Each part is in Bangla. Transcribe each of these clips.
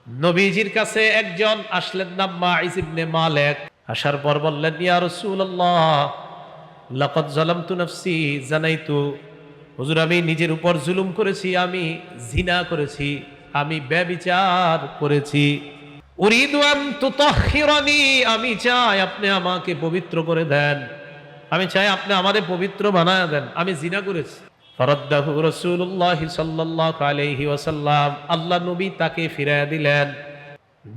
নবীজির কাছে একজন আসলেন, নাম মাইজ ইবনে মালিক। আসার পর বললেন, ইয়া রাসূলুল্লাহ লাকাদ যালামতু নাফসি জানাইতু। হুজুর, আমি নিজের উপর জুলুম করেছি, আমি জিনা করেছি, আমি ব্যভিচার করেছি। উরিদু আন তুতাহহিরানি, আমি চাই আপনি আমাকে পবিত্র করে দেন, আমি চাই আপনি আমাদের পবিত্র বানায় দেন, আমি জিনা করেছি। ফারাদ্দাহু রাসূলুল্লাহ সাল্লাল্লাহু আলাইহি ওয়াসাল্লাম, আল্লাহ নবী তাকে ফিরিয়ে দিলেন।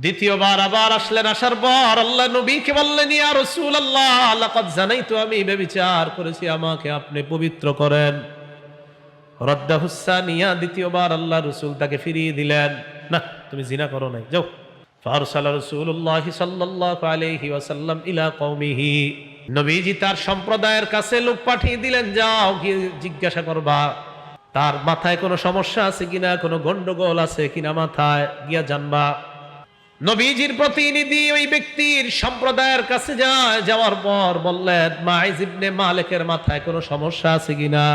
দ্বিতীয়বার আবার আসলেন, আসার পর আল্লাহ নবীকে বললেন, ইয়া রাসূলুল্লাহ লাকাদ জানাইতু, আমি ব্যভিচার করেছি, আমাকে আপনি পবিত্র করেন। রাদ্দাহু সানিয়া, দ্বিতীয়বার আল্লাহ রাসূল তাকে ফিরিয়ে দিলেন, না তুমি জিনা করো নাই, যাও। ফারসালা রাসূলুল্লাহ সাল্লাল্লাহু আলাইহি ওয়াসাল্লাম ইলা কওমিহি, নবীজি তার সম্প্রদায়ের কাছে লোক পাঠিয়ে দিলেন, যাও গিয়ে জিজ্ঞাসা করবা তার মাথায় কোনো সমস্যা আছে কিনা, কোনো গন্ডগোল আছে কিনা, মাথায় গিয়া জানবা। নবীজির প্রতিনিধি ওই ব্যক্তির সম্প্রদায়ের কাছে যায়, যাওয়ার পর বললেন, মাইজ ইবনে মালিকের মাথায় কোনো সমস্যা আছে কিনা।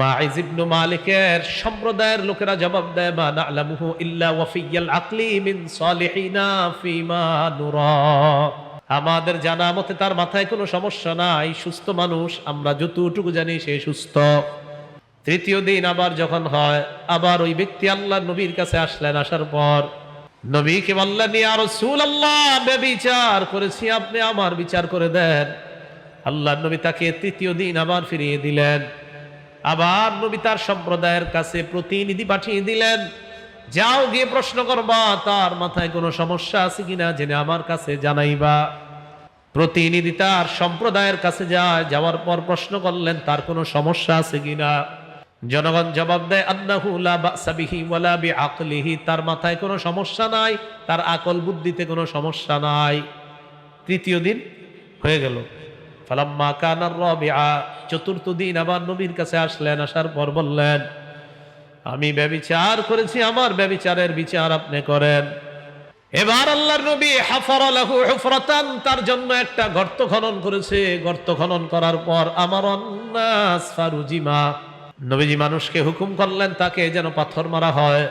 মাইজ ইবনে মালিকের সম্প্রদায়ের লোকেরা জবাব দেয়, মা না'লামুহু ইল্লা ওয়াফিয়াল আকলি মিন সালিহিনা ফিমা নুরা, আমাদের জানা মতে তার মাথায় কোনো সমস্যা নাই, সুস্থ মানুষ, আমরা যতটুকু জানি সে সুস্থ। তৃতীয় দিন আবার যখন হয়, আবার ওই ব্যক্তি আল্লাহ নবীর কাছে আসলেন। আসার পর নবীকে বললেন, ইয়া রাসূলুল্লাহ ব্যভিচার করেছি, আপনি আমার বিচার করে দেন। আল্লাহ নবী তাকে তৃতীয় দিন আবার ফিরিয়ে দিলেন। আবার নবী তার সম্প্রদায়ের কাছে প্রতিনিধি পাঠিয়ে দিলেন, যাও গিয়ে প্রশ্ন করবা তার মাথায় কোনো সমস্যা আছে কিনা, জেনে আমার কাছে জানাইবা। প্রতিনিধি তার সম্প্রদায়ের কাছে যায়, যাওয়ার পর প্রশ্ন করলেন তার কোনো সমস্যা আছে কিনা। জনগণ জবাব দেয়, আন্নাহু লা বা'সা বিহি ওয়ালা বিআকলিহি, তার মাথায় কোনো সমস্যা নাই, তার আকল বুদ্ধিতে কোনো সমস্যা নাই। তৃতীয় দিন হয়ে গেল। ফালাম্মা কানা আর-রাবিআ, চতুর্থ দিন আবার নবীর কাছে আসলেন। আসার পর বললেন, আমি ব্যভিচার করেছি, আমার ব্যভিচারের বিচার আপনি করেন। এবার আল্লাহর নবী হাফারা লাহু হুফরাতান, তার জন্য একটা গর্ত খনন করেছে। গর্ত খনন করার পর আমারান নাস ফারুজিমা, নবীজি মানুষকে হুকুম করলেন তাকে যেন পাথর মারা হয়,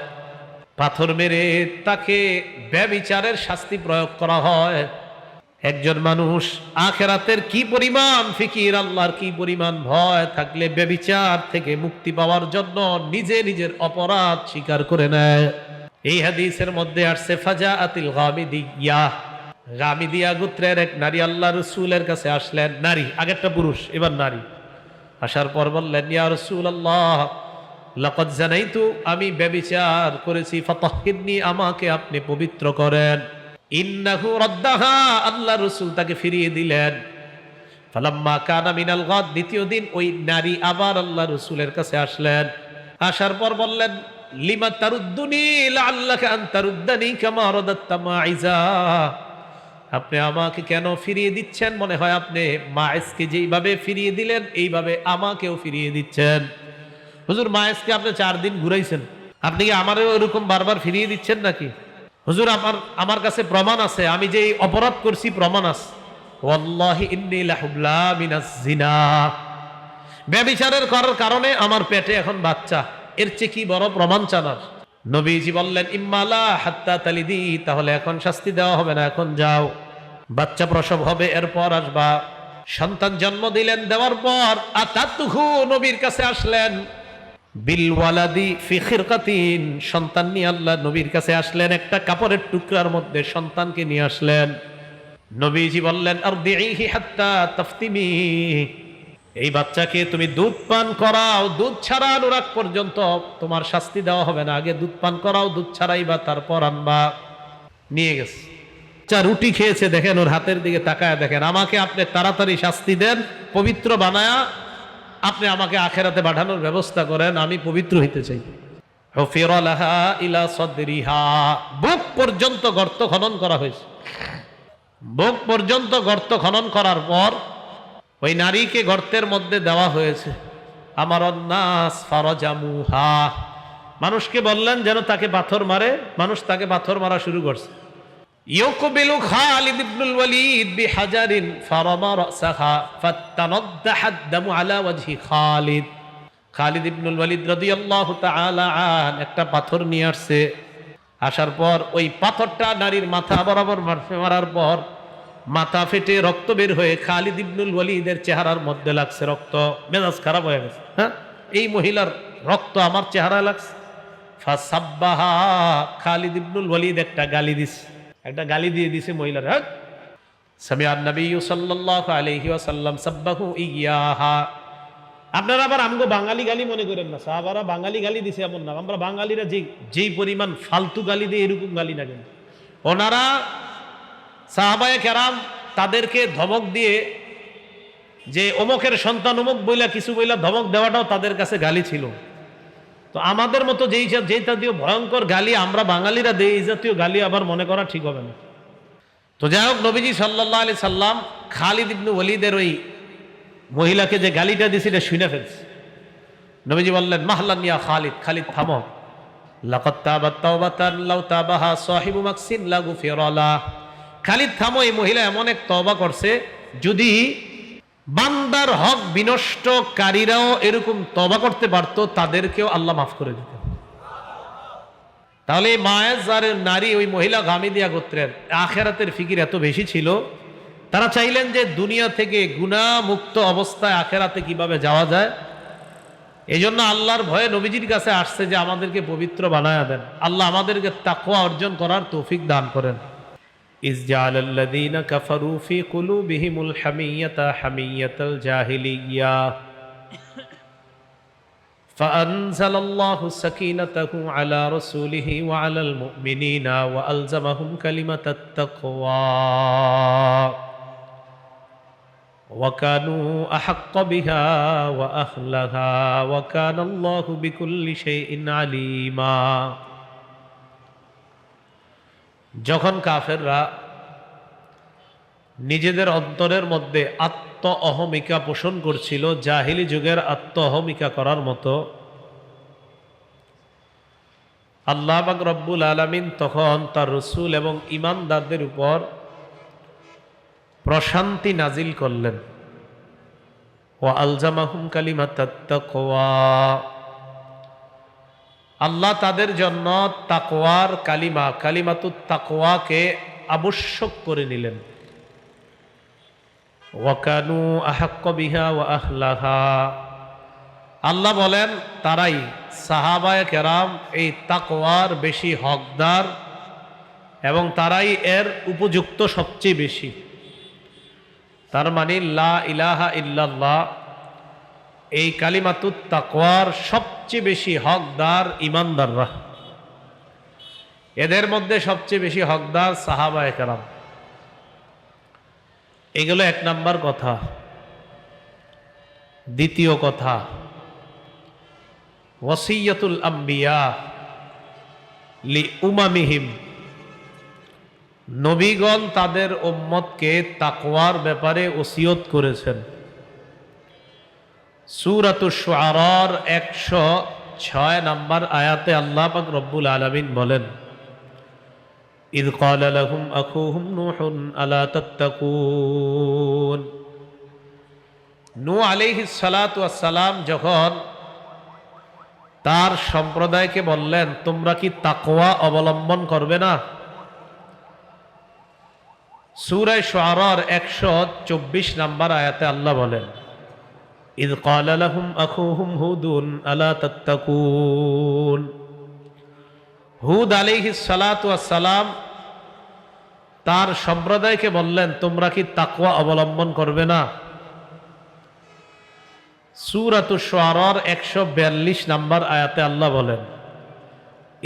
পাথর মেরে তাকে ব্যভিচারের শাস্তি প্রয়োগ করা হয়। একজন মানুষ আখিরাতের কি পরিমাণ ফিকির, আল্লাহর কি পরিমাণ ভয় থাকলে ব্যভিচার থেকে মুক্তি পাওয়ার জন্য নিজে নিজের অপরাধ স্বীকার করে নেয়। এই হাদিসের মধ্যে আসছে, ফাজাআতিল গামিদিয়া, গামিদিয়া গোত্রের এক নারী আল্লাহ রাসূলের কাছে আসলেন। নারী, আগেরটা পুরুষ, এবার নারী। আসার পর বললেন, ইয়া রাসূলুল্লাহ লাকাদ জানাইতু, আমি ব্যভিচার করেছি, ফাতাহহিরনি, আমাকে আপনি পবিত্র করেন। ইন্নাহু রাদ্দাহা, আল্লাহ রাসূল তাকে ফিরিয়ে দিলেন। ফালাম্মা কানা মিনাল গাদ, দ্বিতীয় দিন ওই নারী আবার আল্লাহ রাসূলের কাছে আসলেন। আসার পর বললেন, লিমা তারুদ্দুনি লাআল্লাকা আন তারুদ্দানি কামা রাদাত্তা মাইজা, আপনি আমাকে কেন ফিরিয়ে দিচ্ছেন? মনে হয় আপনি মাইজকে যেইভাবে ফিরিয়ে দিলেন এইভাবে আমাকেও ফিরিয়ে দিচ্ছেন। হুজুর, মাইজকে আপনি 4 দিন ঘুরাইছেন, আপনি কি আমারও এরকম বারবার ফিরিয়ে দিচ্ছেন নাকি? হুজুর, আমার কাছে প্রমাণ আছে, আমি যে অপরাধ করছি প্রমাণ আছে। ওয়াল্লাহি ইন্নী লাহুবলা মিনাজ জিনা, ব্যভিচারের করার কারণে আমার পেটে এখন বাচ্চা, এর চেয়ে কি বড় প্রমাণ চানার? নবীজি বললেন, ইম্মালা হাত্তা তালিদি, তাহলে এখন শাস্তি দেওয়া হবে না, এখন যাও, বাচ্চা প্রসব হবে, এরপর আসবা। সন্তান জন্ম দিলেন, দেওয়ার পর আতাতুহু, নবীর কাছে আসলেন, বিল ওয়ালাদি ফি খিরকাতিন, সন্তান নিয়ে আল্লাহ নবীর কাছে আসলেন, একটা কাপড়ের টুকরার মধ্যে সন্তানকে নিয়ে আসলেন। নবীজি বললেন, আরদিহি হাত্তা তাফতিমি, এই বাচ্চাকে তুমি দুধ পান করাও, দুধ ছাড়ানোর আগ পর্যন্ত তোমার শাস্তি দেওয়া হবে না, আগে দুধ পান করাও, দুধ ছাড়াইবা, তারপর আনবা। নিয়ে গেছে, রুটি খেয়েছে, দেখেন ওর হাতের দিকে তাকায় দেখেন, আমাকে আপনি তাড়াতাড়ি শাস্তি দেন, পবিত্র বানায়া আপনি আমাকে আখেরাতে পাঠানোর ব্যবস্থা করেন, আমি পবিত্র হইতে চাই। হুফিরা লাহা ইলা সাদরিহা, বুক পর্যন্ত গর্ত খনন করা হয়েছে। বুক পর্যন্ত গর্ত খনন করার পর ওই নারীকে গর্তের মধ্যে দেওয়া হয়েছে। আমারান নাস ফারাজামুহা, মানুষকে বললেন যেন তাকে পাথর মারে, মানুষ তাকে পাথর মারা শুরু করছে। ইউকবিলু খালিদ ইবনুল ওয়ালিদ বিহাজারিন ফারামা রাসাহা ফাতানাদ্দাহাদ দামু আলা ওয়াজহি খালিদ, খালিদ ইবনুল ওয়ালিদ রাদিয়াল্লাহু তাআলা আন একটা পাথর নিয়ে আসছে, আসার পর ওই পাথরটা নারীর মাথা বরাবর মারার পর মাথা ফেটে রক্ত বের হয়ে খালিদ ইবনুল ওয়ালিদের চেহারার মধ্যে লাগছে রক্ত। মেজাজ খারাপ হয়ে গেছে, হ্যাঁ, এই মহিলার রক্ত আমার চেহারা লাগছে। ফাসাব্বাহা, খালিদ ইবনুল ওয়ালিদ একটা গালি দিয়ে দিছে মহিলার। হ্যাঁ, সামিআন নবী সাল্লাল্লাহু আলাইহি ওয়াসাল্লাম সাব্বাহু ইয়াহা। আপনারা আবার আমগো বাঙালি গালি মনে করেন না, সাহাবারা বাঙালি গালি দিছে এমন না। আমরা বাঙালিরা যেই পরিমাণ ফালতু গালি দেয় এরকম গালি না, কিন্তু ওনারা সাহাবায়ে কেরাম তাদেরকে ধমক দিয়ে, যে অমুকের সন্তান অমুক বইলা কিছু বইলা ধমক দেওয়াটাও তাদের কাছে গালি ছিল। তো আমাদের মতো যেই জাতীয় ভয়ঙ্কর গালি আমরা বাঙালিরা দেই, এই জাতীয় গালি আবার মনে করা ঠিক হবে না। তো যাই হোক, নবীজি সাল্লাল্লাহু আলাইহি সাল্লাম খালিদ ইবনে ওয়ালিদের ওই মহিলাকে যে গালিটা দিয়েছে এটা শুনে ফেলছে। নবীজি বললেন, মাহলান ইয়া খালিদ, খালিদ থামো। লাকাদ তাবাত তাওবাতান লাউ তাবাহা সাহিবু মাকসিন লা গুফিরা লা। খালিদ থামো, এই মহিলা এমন এক তওবা করছে, যদি বান্দার হক বিনষ্টকারীরাও এরকম তওবা করতে পারত তাদেরকেও আল্লাহ মাফ করে দিতেন। তাহলে এই মায়ের নারী, ওই মহিলা গামিদিয়া গোত্রের আখেরাতের ফিকির এত বেশি ছিল, তারা চাইলেন যে দুনিয়া থেকে গুনাহ মুক্ত অবস্থায় আখেরাতে কিভাবে যাওয়া যায়। এই জন্য আল্লাহর ভয়ে নবীজির কাছে আসছে যে আমাদেরকে পবিত্র বানায়া দেন, আল্লাহ আমাদেরকে তাকওয়া অর্জন করার তৌফিক দান করেন। ইজ জাআলাল্লাযীনা কাফারু ফী কুলুবিহিমুল হামিয়াতা হামিয়াতাল জাহিলিয়্যা ফাআনজালাল্লাহু সাকিনাতাহু আলা রাসূলিহি ওয়া আলাল মুমিনিনা ওয়া আলজামাহুম কালিমাতাত তাকওয়া ওয়া কানু আহাক্কা বিহা ওয়া আহলাহা ওয়া কানাল্লাহু বিকুল্লি শাইইন আলীমা। যখন কাফেররা নিজেদের অন্তরের মধ্যে আত্ম অহমিকা পোষণ করছিল, জাহিলি যুগের আত্ম অহমিকা করার মতো, আল্লাহ পাক রব্বুল আলামিন তখন তার রাসূল এবং ঈমানদারদের উপর প্রশান্তি নাজিল করলেন। ওয়া আলজামাহুম কালিমাতাত তাকওয়া, আল্লাহ তাদের জন্য তাকওয়ার কালিমা, কালিমাতুত তাকওয়াকে আবশ্যক করে নিলেন। ওয়া কানু আহাক্কা বিহা ওয়া আহলাহা, আল্লাহ বলেন তারাই, সাহাবায়ে কেরাম, এই তাকওয়ার বেশি হকদার এবং তারাই এর উপযুক্ত সবচেয়ে বেশি। তার মানে লা ইলাহা ইল্লাল্লাহ, এই কালিমাতুত তাকওয়ার সবচেয়ে বেশি হকদার ঈমানদাররা। এদের মধ্যে সবচেয়ে বেশি হকদার সাহাবায়ে কেরাম। এগুলো এক নাম্বার কথা। দ্বিতীয় কথা, ওয়াসিয়াতুল আম্বিয়া লি উমামিহিম, নবীগণ তাদের উম্মতকে তাকওয়ার ব্যাপারে ওসিয়ত করেছেন। সূরাতুশ শুআরার 106 নম্বর আয়াতে আল্লাহ পাক রব্বুল আলামিন বলেন, ইয ক্বালা লাহুম আখুহুম নূহুন আলা তাত্তাকুন। নূহ আলাইহিস সালাতু ওয়াস সালাম যখন তার সম্প্রদায়কে বললেন, তোমরা কি তাকওয়া অবলম্বন করবে না? সূরা শুআরার 124 নম্বর আয়াতে আল্লাহ বলেন, ইয ক্বালা লাহুম আখুহুম হুদুন আলা তাত্তাকুন। হুদ আলাইহিস সালাতু ওয়াস সালাম তার সম্প্রদায়কে বললেন, তোমরা কি তাকওয়া অবলম্বন করবে না? সূরাতুশ শুআরার 142 নম্বর আয়াতে আল্লাহ বলেন,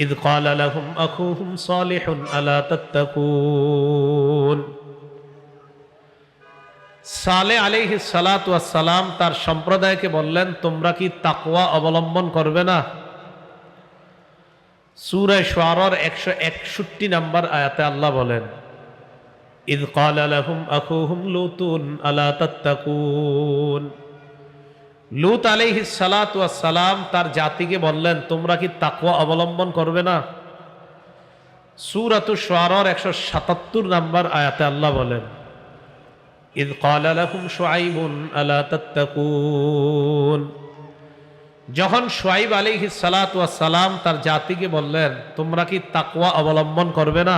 ইয ক্বালা লাহুম আখুহুম সালিহুন আলা তাত্তাকুন। সালেহ আলাইহিস সালাতু ওয়াস সালাম তার সম্প্রদায়কে বললেন, তোমরা কি তাকওয়া অবলম্বন করবে না? সূরা শুআরার 161 নম্বর আয়াতে আল্লাহ বলেন, ইয ক্বালা লাহুম আখুহুম লুতুন আলা তাত্তাকুন। লূত আলাইহিস সালাতু ওয়াস সালাম তার জাতিকে বললেন, তোমরা কি তাকওয়া অবলম্বন করবে না? সূরাতুশ শুআরার 177 নম্বর আয়াতে আল্লাহ বলেন, ইয ক্বালা লাহুম শুআইবুন আলা তাত্তাকুন। যখন শুআইব আলাইহিস সালাতু ওয়াস সালাম তার জাতিকে বললেন তোমরা কি তাকওয়া অবলম্বন করবে না,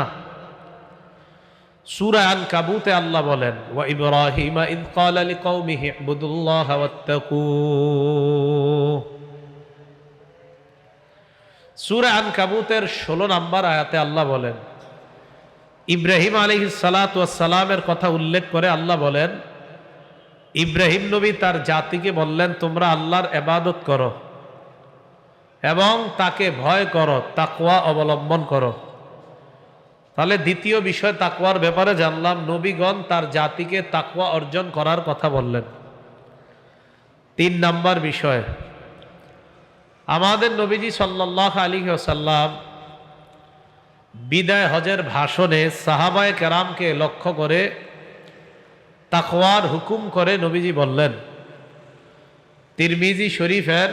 সূরা আনকাবুতে আল্লাহ বলেন ওয়া ইব্রাহিমা ইয ক্বালা লিকওমিহি ইবুদুল্লাহা ওয়াত্তাকু। সূরা আনকাবুতের 16 নম্বর আয়াতে আল্লাহ বলেন, ইব্রাহিম আলাইহিস সালাতু ওয়াস সালামের কথা উল্লেখ করে আল্লাহ বলেন, ইব্রাহিম নবী তার জাতিকে বললেন তোমরা আল্লাহর ইবাদত করো এবং তাকে ভয় করো, তাকওয়া অবলম্বন করো। তাহলে দ্বিতীয় বিষয় তাকওয়ার ব্যাপারে জানলাম, নবীগণ তার জাতিকে তাকওয়া অর্জন করার কথা বললেন। 3 নম্বর বিষয়, আমাদের নবীজি সাল্লাল্লাহু আলাইহি ওয়াসাল্লাম বিদায় হজের ভাষণে সাহাবায়ে কেরামকে লক্ষ্য করে তাকওয়ার হুকুম করে নবীজি বললেন, তিরমিজি শরীফের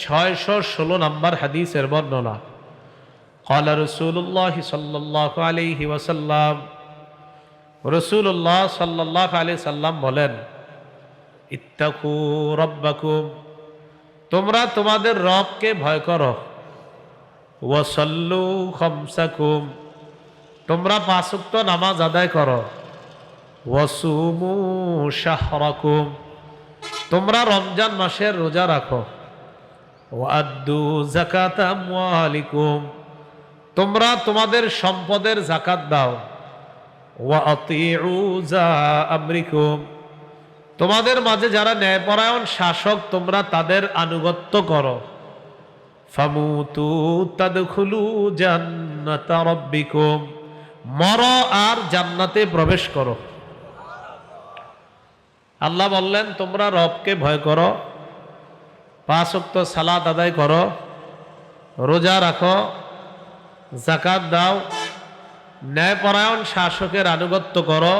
616 নম্বর হাদিসের বর্ণনা, قال رسول الله صلى الله عليه وسلم, রাসূলুল্লাহ সাল্লাল্লাহু আলাইহি সাল্লাম বলেন, ইত্তাকু রাব্বাকুম, তোমরা তোমাদের রবকে ভয় করো, ওয়াসাল্লু খামসাকুম, তোমরা 5 ওয়াক্ত নামাজ আদায় করো, ওয়াসুমু শাহরাকুম, তোমরা রমজান মাসের রোজা রাখো, ওয়াদ্দু যাকাত আমওয়ালিকুম, তোমরা তোমাদের সম্পদের যাকাত দাও, ওয়া আতিউ যা আমরিকুম, তোমাদের মাঝে যারা ন্যায়পরায়ণ শাসক তোমরা তাদের আনুগত্য করো, ফামুতু তাদখুলু জান্নাতা রাব্বিকুম, মরো আর জান্নাতে প্রবেশ করো। আল্লাহ বললেন তোমরা রবকে ভয় করো, 5 ওয়াক্ত সালাত আদায় করো, রোজা রাখো, যাকাত দাও, ন্যায়পরায়ণ শাসকের আনুগত্য করো,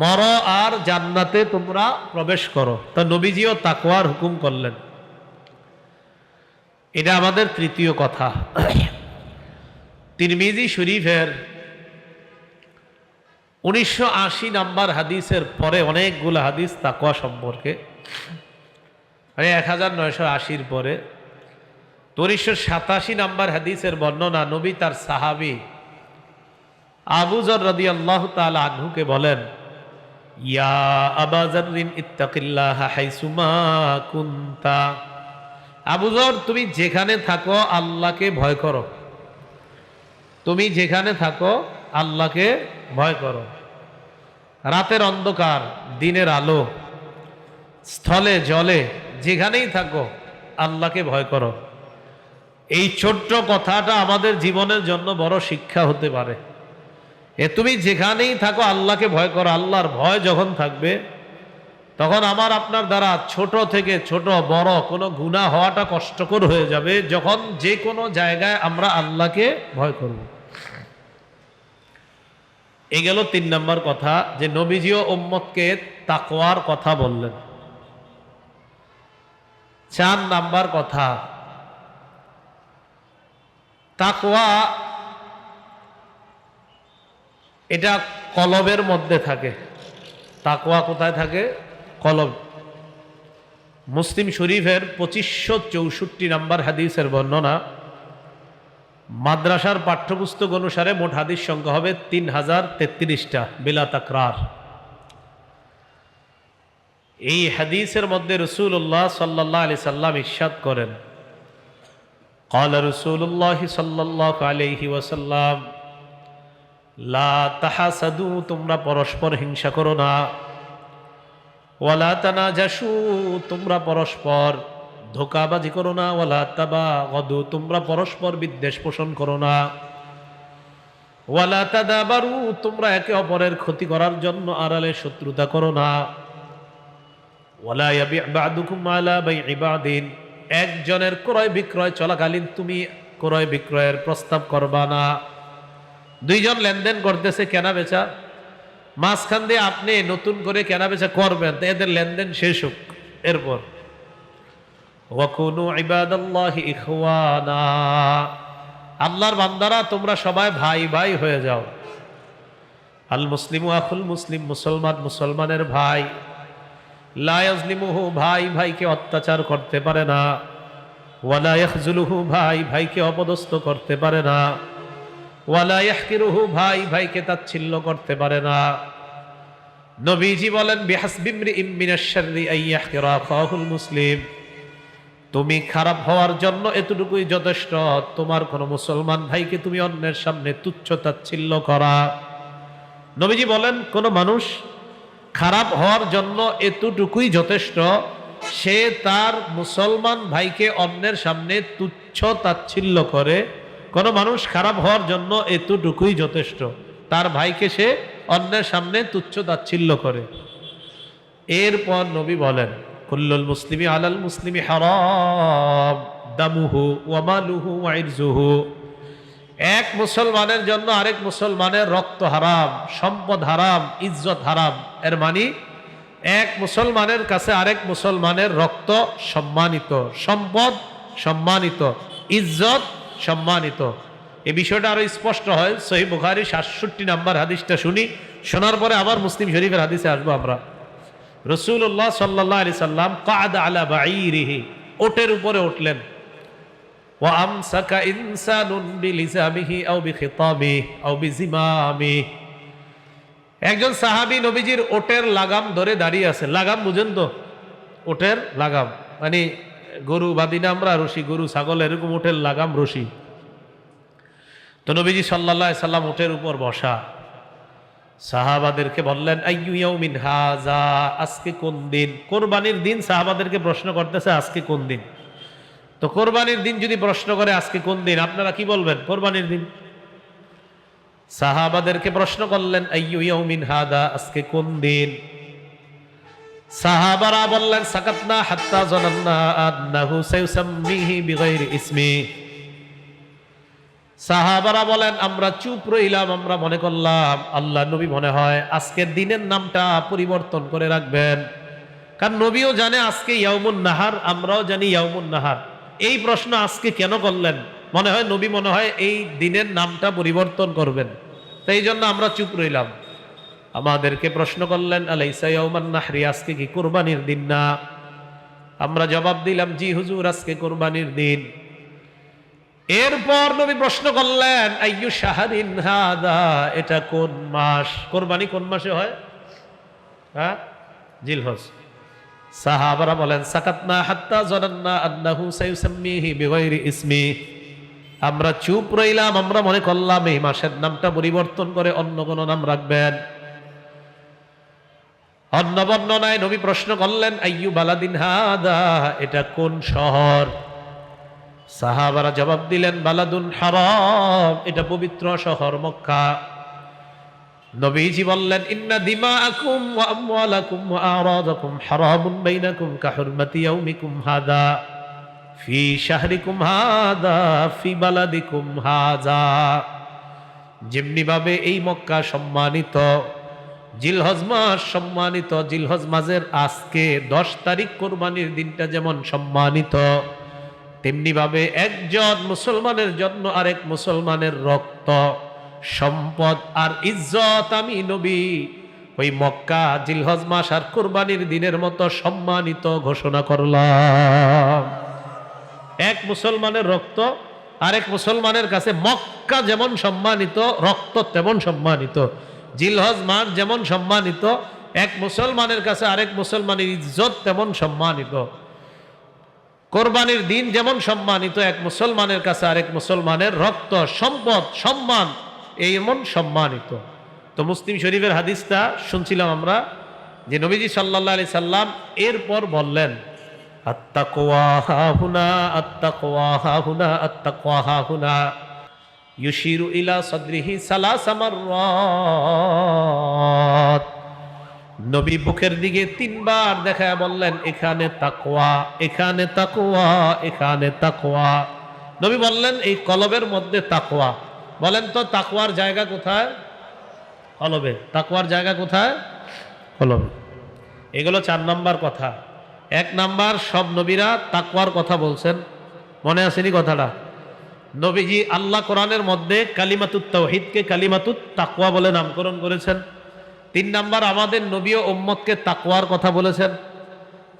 মরো আর জান্নাতে তোমরা প্রবেশ করো। তো নবীজিও তাকওয়ার হুকুম করলেন। এটা আমাদের তৃতীয় কথা। তিরমিজি শরীফের 1980 নম্বর হাদিসের পরে অনেকগুলো হাদিস তাকওয়া সম্পর্কে, 1980 পরে 1987 নম্বর হাদিসের বর্ণনা, নবী তার সাহাবী আবু যর রাদিয়াল্লাহু তাআলা আনহুকে বলেন, ইয়া আবা যররিন ইত্তাকিল্লাহা হাইসুমা কুনতা, আবু যর তুমি যেখানে থাকো আল্লাহকে ভয় করো, তুমি যেখানে থাকো আল্লাহকে ভয় করো। রাতের অন্ধকার, দিনের আলো, স্থলে জলে যেখানেই থাকো আল্লাহকে ভয় করো। এই ছোট্ট কথাটা আমাদের জীবনের জন্য বড় শিক্ষা হতে পারে। তুমি যেখানেই থাকো আল্লাহকে ভয় করো। আল্লাহর ভয় যখন থাকবে তখন আমার আপনার দ্বারা ছোট থেকে ছোট বড় কোনো গুনাহ হওয়াটা কষ্টকর হয়ে যাবে, যখন যে কোনো জায়গায় আমরা আল্লাহকে ভয় করব। এই গেল 3 নম্বর কথা, যে নবীজিও উম্মতকে তাকওয়ার কথা বললেন। 4 নম্বর কথা, তাকওয়া এটা কলবের মধ্যে থাকে। তাকওয়া কোথায় থাকে? কলব। মুসলিম শরীফের 2564 নম্বর হাদিসের বর্ণনা, মাদ্রাসার পাঠ্যপুস্তক অনুসারে মোট হাদিস সংখ্যা হবে 3033টা বিলা তাকরার। এই হাদিসের মধ্যে রাসূলুল্লাহ সাল্লাল্লাহু আলাইহি সাল্লাম ইরশাদ করেন, قال رسول الله صلى الله عليه وسلم, লা তাহাসাদু, তোমরা পরস্পর হিংসা করো না, ওয়ালা তানাজাসু, তোমরা পরস্পর ধোঁকাবাজি করো না, ওয়ালা তাবাগাদু, তোমরা পরস্পর বিদ্বেষ পোষণ করো না, ওয়ালা তাদাবারু, তোমরা একে অপরের ক্ষতি করার জন্য আড়ালে শত্রুতা করো না, ওয়ালা ইয়াবি' বা'দুকুম আলা বাই'i বা'দিন, একজনের ক্রয় বিক্রয় চলাকালীন তুমি ক্রয় বিক্রয়ের প্রস্তাব করবা না। 2 জন লেনদেন করতেছে, কেনা বেচা, মাঝখান দিয়ে আপনি নতুন করে কেনা বেচা করবেন, তো এদের লেনদেন শেষ হোক। এরপর ওয়াকুনু ইবাদাল্লাহি ইখওয়ানা, আল্লাহর বান্দারা তোমরা সবাই ভাই ভাই হয়ে যাও। আল মুসলিমু আখুল মুসলিম, মুসলমান মুসলমানের ভাই, লা ইয়াজলিমুহু, ভাই ভাইকে অত্যাচার করতে পারে না, ওয়ালা ইয়াখজুলুহু, ভাই ভাইকে অপদস্থ করতে পারে না। ওয়ালা ইয়াহকিরুহু, ভাই ভাইকে তাচ্ছিল্য করতে পারে না। নবীজি বলেন বিহাসবিমরিইম মিনাশ শাররি আন ইয়াহকিরা আখাহুল মুসলিম, তুমি খারাপ হওয়ার জন্য এতটুকুই যথেষ্ট, তোমার কোন মুসলমান ভাইকে তুমি অন্যের সামনে তুচ্ছ তাচ্ছিল্য করা। নবীজি বলেন কোন মানুষ খারাপ হওয়ার জন্য এতটুকুই যথেষ্ট, সে তার মুসলমান ভাইকে অন্যের সামনে তুচ্ছ তাচ্ছিল্য করে। কোন মানুষ খারাপ হওয়ার জন্য এতটুকুই যথেষ্ট, তার ভাইকে সে অন্যের সামনে তুচ্ছ তাচ্ছিল্য করে। এরপর নবী বলেন কুল্লুল মুসলিমি আলাল মুসলিমি হারাম দামুহু ওয়া মালুহু ওয়া ইরজুহু, এক মুসলমানের জন্য আরেক মুসলমানের রক্ত হারাম, সম্পদ হারাম, ইজ্জত হারাম। এর মানে এক মুসলমানের কাছে আরেক মুসলমানের রক্ত সম্মানিত, সম্পদ সম্মানিত, ইজ্জত সম্মানিত। এই বিষয়টা আরো স্পষ্ট হয় সহিহ বুখারী ৬৭ নম্বর হাদিসটা শুনি, শোনার পরে আবার মুসলিম শরীফের হাদিসে আসবো আমরা। রাসূলুল্লাহ সাল্লাল্লাহু আলাইহি সাল্লাম কা'আদা আলা বাঈরিহি, ওটের উপরে উঠলেন। ওয়া আমসাকা ইনসানুন বিলিজামিহি আও বিখিতামিহি আও বিজিমামিহি, একজন সাহাবী নবীজির ওটের লাগাম ধরে দাঁড়িয়ে আছে। লাগাম বুঝেন তো? ওটের লাগাম মানে গরু বাঁধি না আমরা রশি, গরু ছাগল এরকম ওটের লাগাম রশি। তো নবীজি সাল্লাল্লাহু আলাইহি সাল্লাম ওটের উপর বসা, সাহাবাদেরকে বললেন আইয়ু ইয়াউমিন হাযা, আজকে কোন দিন? কোরবানির দিন। সাহাবাদেরকে প্রশ্ন করতেছে আজকে কোন দিন? তো কোরবানির দিন যদি প্রশ্ন করে আজকে কোন দিন, আপনারা কি বলবেন? কোরবানির দিন। সাহাবাদেরকে প্রশ্ন করলেন আইয়ু ইয়াউমিন হাদা, আজকে কোন দিন? সাহাবারা বললেন সাকাতনা হাত্তা জানান্না আন্নাহু সায়ুসাম্মিহি বিগাইরি ইসমি। সাহাবারা বলেন আমরা চুপ রইলাম, আমরা মনে করলাম আল্লাহ নবী মনে হয় আজকের দিনের নামটা পরিবর্তন করে রাখবেন, কারণ নবীও জানে আজকে ইয়াউমুন নাহার, আমরাও জানি ইয়াউমুন নাহার। এই প্রশ্ন আজকে কেন করলেন? মনে হয় নবী মনে হয় এই দিনের নামটা পরিবর্তন করবেন, তাই জন্য আমরা চুপ রইলাম। আমাদেরকে প্রশ্ন করলেন আলাইসা ইয়াউমান নাহরি, আজকে কি কুরবানির দিন না? আমরা জবাব দিলাম জি হুজুর, আজকে কুরবানির দিন। এরপর নবী প্রশ্ন করলেন আইয়ু শাহরিন হাদা, এটা কোন মাস? কুরবানি কোন মাসে হয়? হ্যাঁ, জিলহজ। সাহাবারা বলেন সাকাতনা হাত্তা জানান্না আন্নাহু সায়ুসাম্মিহি বিগাইরি ইসমি, আমরা চুপ রইলাম, আমরা মনে করলাম এই মাসের নামটা পরিবর্তন করে অন্য কোন নাম রাখবেন। অন্য বর্ণনায় নবী প্রশ্ন করলেন আইয়ু বালাদিন হাদা, এটা কোন শহর? সাহাবারা জবাব দিলেন বালাদুন হারাম, এটা পবিত্র শহর মক্কা। নবীজি বললেন ইন্না দিমাআকুম ওয়া আমওয়ালাকুম ওয়া আরাদাকুম হারামুন বাইনাকুম কাহুরমাতি ইয়াউমিকুম হাদা ফি শাহরিকুম হাদা ফি বালাদিকুম হাযা, যেমনি ভাবে এই মক্কা সম্মানিত, জিলহজ মাস সম্মানিত, জিলহজ মাসের আজকে 10 তারিখ কোরবানির দিনটা যেমন সম্মানিত, তেমনি ভাবে একজন মুসলমানের জন্য আরেক মুসলমানের রক্ত, সম্পদ আর ইজ্জত আমি নবী ওই মক্কা জিলহজ মাস আর কুরবানির দিনের মতো সম্মানিত ঘোষণা করলাম। এক মুসলমানের রক্ত আরেক মুসলমানের কাছে মক্কা যেমন সম্মানিত, রক্ত তেমন সম্মানিত, জিলহজ মাস যেমন সম্মানিত, এক মুসলমানের কাছে আরেক মুসলমানের ইজ্জত তেমন সম্মানিত, কোরবানির দিন যেমন সম্মানিত, এক মুসলমানের কাছে আরেক মুসলমানের রক্ত, সম্পদ, সম্মান এই এমন সম্মানিত। তো মুসলিম শরীফের হাদিসটা শুনছিলাম আমরা যে নবীজি সাল্লাল্লাহু আলাইহি সাল্লাম এরপর বললেন আত্তাকওয়া হাহুনা আত্তাকওয়া হাহুনা আত্তাকওয়া হাহুনা, ইউশিরু ইলা সাদরিহি সালাসা মাররাত। নবী বুকের দিকে 3 বার দেখায় বললেন এখানে তাকওয়া, এখানে তাকওয়া, এখানে তাকওয়া। নবী বললেন এই কলবের মধ্যে তাকওয়া। বলেন তো তাকওয়ার জায়গা কোথায়? কলবে। তাকওয়ার জায়গা কোথায়? কলবে। এগুলো 4 নাম্বার কথা। 1 নাম্বার, সব নবীরা তাকওয়ার কথা বলছেন, মনে আসেনি কথাটা? নবীজি আল্লাহ কোরআনের মধ্যে কালিমাতুত তাওহীদকে কালিমাতুত তাকওয়া বলে নামকরণ করেছেন। 3 নাম্বার, আমাদের নবী ও উম্মতকে তাকওয়ার কথা বলেছেন।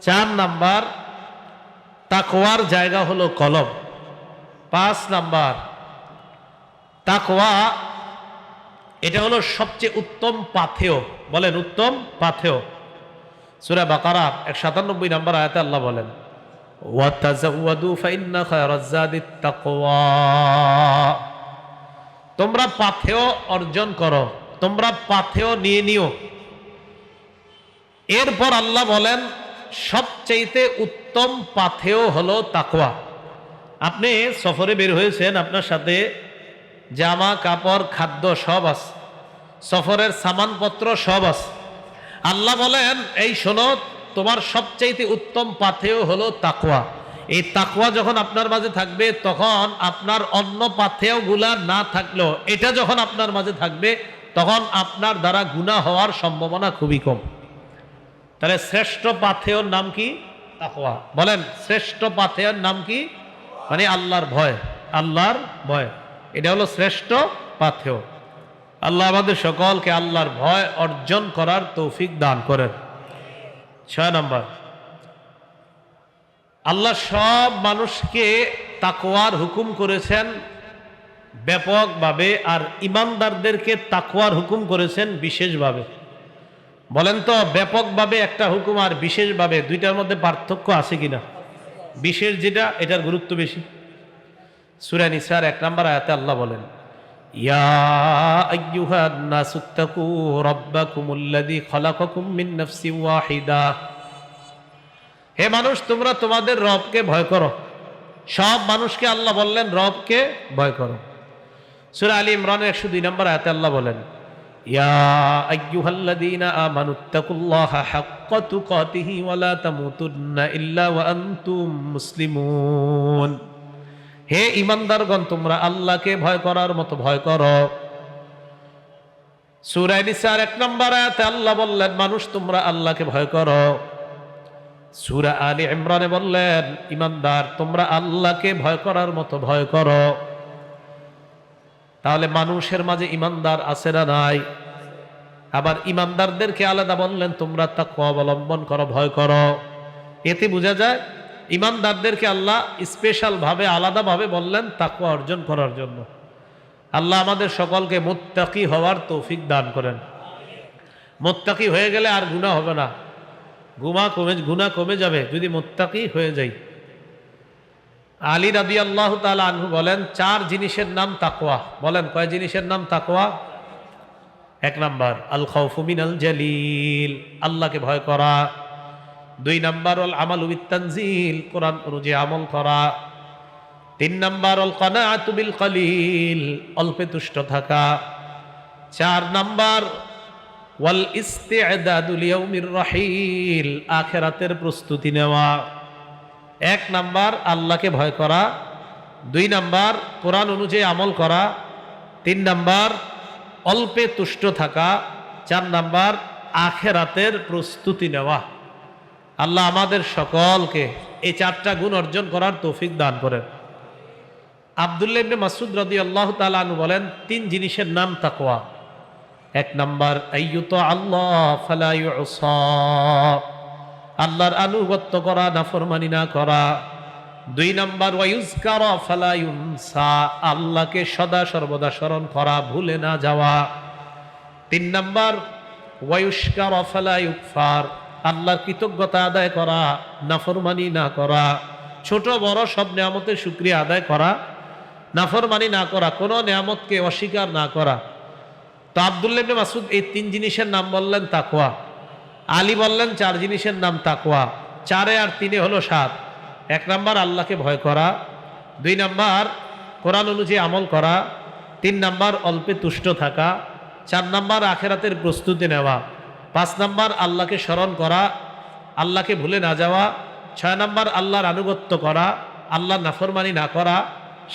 4 নাম্বার, তাকওয়ার জায়গা হলো কলব। 5 নাম্বার, তাকওয়া এটা হলো সবচেয়ে উত্তম পাথেয়। বলেন উত্তম পাথেয়। সূরা বাকারা 197 নম্বর আয়াতে আল্লাহ বলেন, ওয়াতাযাওয়াদু ফাইন্না খায়রাজ যাদিত তাকওয়া। তোমরা পাথেয় অর্জন করো, তোমরা পাথেয় নিয়ে নিও। এরপর আল্লাহ বলেন সবচাইতে উত্তম পাথেয় হলো তাকওয়া। আপনি সফরে বের হয়েছেন, আপনার সাথে জামা কাপড় খাদ্য সব আছে, সফরের সামানপত্র সব আছে। আল্লাহ বলেন এই শোনো, তোমার সবচাইতে উত্তম পাথেয় হলো তাকওয়া। এই তাকওয়া যখন আপনার মাঝে থাকবে, তখন আপনার অন্য পাথেয় গুলা না থাকলেও এটা যখন আপনার মাঝে থাকবে, তখন আপনার দ্বারা গুনাহ হওয়ার সম্ভাবনা খুবই কম। তাহলে শ্রেষ্ঠ পাথেয়র নাম কি? তাকওয়া। বলেন শ্রেষ্ঠ পাথেয়র নাম কি? মানে আল্লাহর ভয়, আল্লাহর ভয়। এটা হলো শ্রেষ্ঠ পাথেয়। আল্লাহ আমাদের সকলকে আল্লাহর ভয় অর্জন করার তৌফিক দান করেন। 6 নম্বর, আল্লাহ সব মানুষকে তাকওয়ার হুকুম করেছেন ব্যাপকভাবে, আর ইমানদারদেরকে তাকওয়ার হুকুম করেছেন বিশেষভাবে। বলেন তো, ব্যাপকভাবে একটা হুকুম আর বিশেষভাবে দুইটার মধ্যে পার্থক্য আছে কিনা? বিশেষ যেটা, এটার গুরুত্ব বেশি। সূরা নিসার 1 নম্বর আয়াতে আল্লাহ বলেন, ইয়া আইয়ুহান নাসুত্তাকু রাব্বাকুমুল্লাযী খালাকাকুম মিন নাফসিন ওয়াহিদা। হে মানুষ, তোমরা তোমাদের রবকে ভয় করো। সব মানুষকে আল্লাহ বললেন রবকে ভয় করো। সূরা আলী ইমরানের 102 নম্বর আয়াতে আল্লাহ বলেন, ইয়া আইয়ুহাল্লাযীনা আমানুত্তাকুল্লাহা হাক্কা তুকাতিহি ওয়া লা তামুতুন্না ইল্লা ওয়া আনতুম মুসলিমুন। হে ঈমানদারগণ, তোমরা আল্লাহকে ভয় করার মতো ভয় করো। সূরা নিসার 1 নম্বর আয়াতে আল্লাহ বললেন মানুষ তোমরা আল্লাহকে ভয় করো। সূরা আলী ইমরানে বললেন ঈমানদার তোমরা আল্লাহকে ভয় করার মতো ভয় করো। তাহলে মানুষের মাঝে ঈমানদার আছে না নাই? আবার ঈমানদারদেরকে আলাদা বললেন তোমরা তাকওয়া অবলম্বন করো, ভয় করো। এতে বোঝা যায় ঈমানদারদেরকে আল্লাহ স্পেশাল ভাবে আলাদা ভাবে বললেন তাকওয়া অর্জন করার জন্য। আল্লাহ আমাদের সকলকে মুত্তাকি হওয়ার তৌফিক দান করেন। মুত্তাকি হয়ে গেলে আর গুনাহ হবে না, গুনাহ কমে যাবে যদি মুত্তাকি হয়ে যাই। আলী রাদিয়াল্লাহু তাআলা আনহু বলেন 4 জিনিসের নাম তাকওয়া। বলেন কয় জিনিসের নাম তাকওয়া? 1 নাম্বার আল খাউফু মিনাল জালিল, আল্লাহকে ভয় করা। 2 নাম্বার আল আমালু বিত তানজিল, কোরআন অনুযায়ী আমল করা। 3 নাম্বার আল কানাআতু বিল কলিল, অল্পে তুষ্ট থাকা। 4 নাম্বার ওয়াল ইস্তি'দাদু লিয়াউমির রাহিল, আখিরাতের প্রস্তুতি নেওয়া। 1 নাম্বার আল্লাহকে ভয় করা, 2 নাম্বার কোরআন অনুযায়ী আমল করা, 3 নাম্বার অল্পে তুষ্ট থাকা, 4 নাম্বার আখিরাতের প্রস্তুতি নেওয়া। আল্লাহ আমাদের সকলকে এই 4টা গুণ অর্জন করার তৌফিক দান করেন। আব্দুল্লাহ ইবনে মাসউদ রাদিয়াল্লাহু তাআলা আনহু বলেন 3 জিনিসের নাম তাকওয়া। 1 নাম্বার আইয়ুতা আল্লাহ ফালা ইউসা, আল্লাহর আনুগত্য করা, নাফরমানি না করা। 2 নাম্বার ওয়ায়ুজকারা ফালা ইউনসা, আল্লাহকে সদা সর্বদা স্মরণ করা, ভুলে না যাওয়া। 3 নাম্বার ওয়ায়ুশকারা ফালা ইউকফার, আল্লাহর কৃতজ্ঞতা আদায় করা, নাফরমানি না করা। ছোট বড় সব নিয়ামতের শুকরিয়া আদায় করা, নাফরমানি না করা, কোনো নিয়ামতকে অস্বীকার না করা। তো আব্দুল্লাহ ইবনে মাসউদ এই 3 জিনিসের নাম বললেন তাকওয়া। আলী বললেন 4 জিনিসের নাম তাকওয়া। 4 আর 3 হলো 7। 1 নাম্বার আল্লাহকে ভয় করা, 2 নাম্বার কোরআন অনুযায়ী আমল করা, 3 নাম্বার অল্পে তুষ্ট থাকা, 4 নাম্বার আখিরাতের প্রস্তুতি নেওয়া, 5 নাম্বার আল্লাহকে স্মরণ করা, আল্লাহকে ভুলে না যাওয়া, 6 নাম্বার আল্লাহর আনুগত্য করা, আল্লাহর নাফরমানি না করা,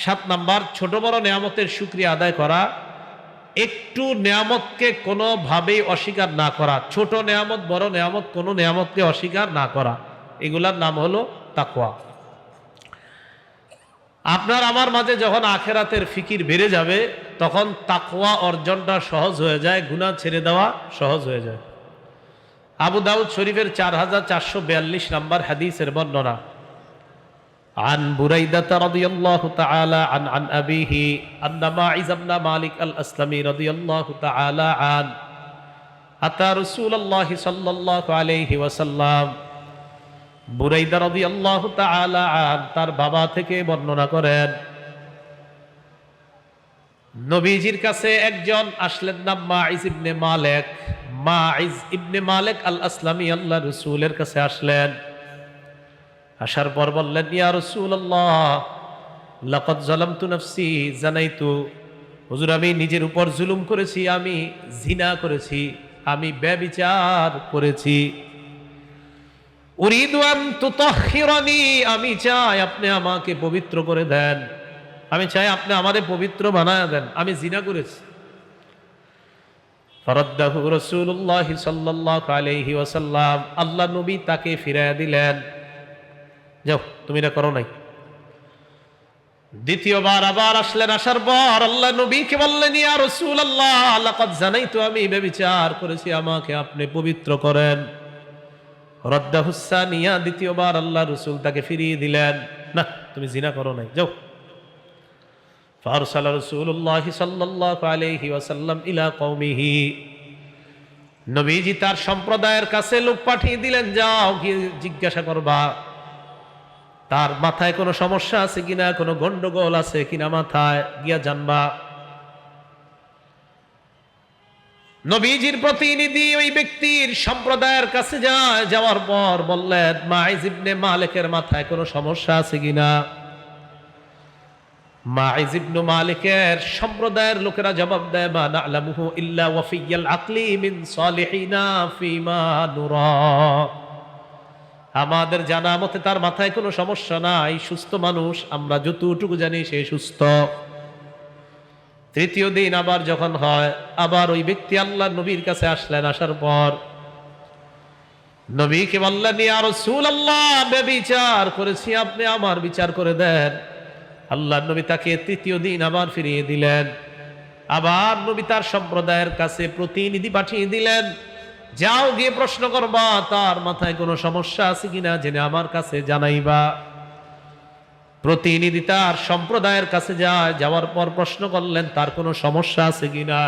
7 নাম্বার ছোট বড় নিয়ামতের শুকরিয়া আদায় করা, একটু নিয়ামতকে কোনোভাবেই অস্বীকার না করা, ছোট নিয়ামত বড় নিয়ামত কোনো নিয়ামতকে অস্বীকার না করা। এগুলার নাম হলো তাকওয়া। আপনার আমার মাঝে যখন আখিরাতের ফিকির বেড়ে যাবে তখন তাকওয়া অর্জনটা সহজ হয়ে যায়, গুনাহ ছেড়ে দেওয়া সহজ হয়ে যায়। আবু দাউদ শরীফের 4442 নম্বর হাদিসের বর্ণনা, عن بريدة رضي الله تعالى عن أبيه أن ماعز بن مالك الأسلمي رضي الله تعالى عنه أتى رسول الله صلى الله عليه وسلم বুরাইদা রাদিয়াল্লাহু তাআলা আন তার বাবা থেকে বর্ণনা করেন নবীজির কাছে একজন আসলেন, নাম মাইজ ইবনে মালিক। মাইজ ইবনে মালিক আল আসলামী আল্লাহ রাসূলের কাছে আসলেন। আসার পর বললেন, ইয়া রাসূলুল্লাহ লাকাদ যালামতু নাফসি জানাইতু, হুজুর আমি নিজের উপর জুলুম করেছি, আমি জিনা করেছি, আমি ব্যভিচার করেছি। উরিদু আন তুতাহহিরানি, আমি চাই আপনি আমাকে পবিত্র করে দেন, আমি চাই আপনি আমারে পবিত্র বানায় দেন, আমি জিনা করেছি। ফারাদ্দাহু রাসূলুল্লাহ সাল্লাল্লাহু আলাইহি ওয়াসাল্লাম, আল্লাহ নবী তাকে ফিরিয়ে দিলেন, যাও তুমি এটা করো নাই। দ্বিতীয়বার আবার আসলেন, আসার পর আল্লাহ নবীকে বললেন, ইয়া রাসূলুল্লাহ লাকাদ জানাইতু, আমি ব্যভিচার করেছি, আমাকে আপনি পবিত্র করেন। রাদ্দাহু সানিয়া, দ্বিতীয়বার আল্লাহ রাসূল তাকে ফিরিয়ে দিলেন, না তুমি জিনা করো নাই, যাও। ফারসালা রাসূলুল্লাহ সাল্লাল্লাহু আলাইহি ওয়াসাল্লাম ইলা কওমিহি, নবীজি তার সম্প্রদায়ের কাছে লোক পাঠিয়ে দিলেন, যাও গিয়ে জিজ্ঞাসা করবা তার মাথায় কোনো সমস্যা আছে কিনা, কোনো গন্ডগোল আছে কিনা, মাথায় গিয়া জানবা। নবীজির প্রতিনিধি ওই ব্যক্তির সম্প্রদায়ের কাছে যায়, যাওয়ার পর বললেন, মাইজ ইবনে মালিকের মাথায় কোনো সমস্যা আছে কিনা। মাইজ ইবনে মালিকের সম্প্রদায়ের লোকেরা জবাব দেয়, মা না'লামুহু ইল্লা ওয়াফিয়াল আকলি মিন সালিহিনা ফিমা নুরা, আমাদের জানা মতে তার মাথায় কোনো সমস্যা নাই, সুস্থ মানুষ, আমরা যতটুকু জানি সে সুস্থ। তৃতীয় দিন আবার যখন হয়, আবার ওই ব্যক্তি আল্লাহ নবীর কাছে আসলেন। আসার পর নবীকে বললেন, ইয়া রাসূলুল্লাহ ব্যভিচার করেছি, আপনি আমার বিচার করে দেন। আল্লাহ নবী তাকে তৃতীয় দিন আবার ফিরিয়ে দিলেন। আবার নবী তার সম্প্রদায়ের কাছে প্রতিনিধি পাঠিয়ে দিলেন, যাও গিয়ে প্রশ্ন করবা তার মাথায় কোনো সমস্যা আছে কিনা, জেনে আমার কাছে জানাইবা। প্রতিনিধি তার সম্প্রদায়ের কাছে যায়, যাওয়ার পর প্রশ্ন করলেন তার কোনো সমস্যা আছে কিনা।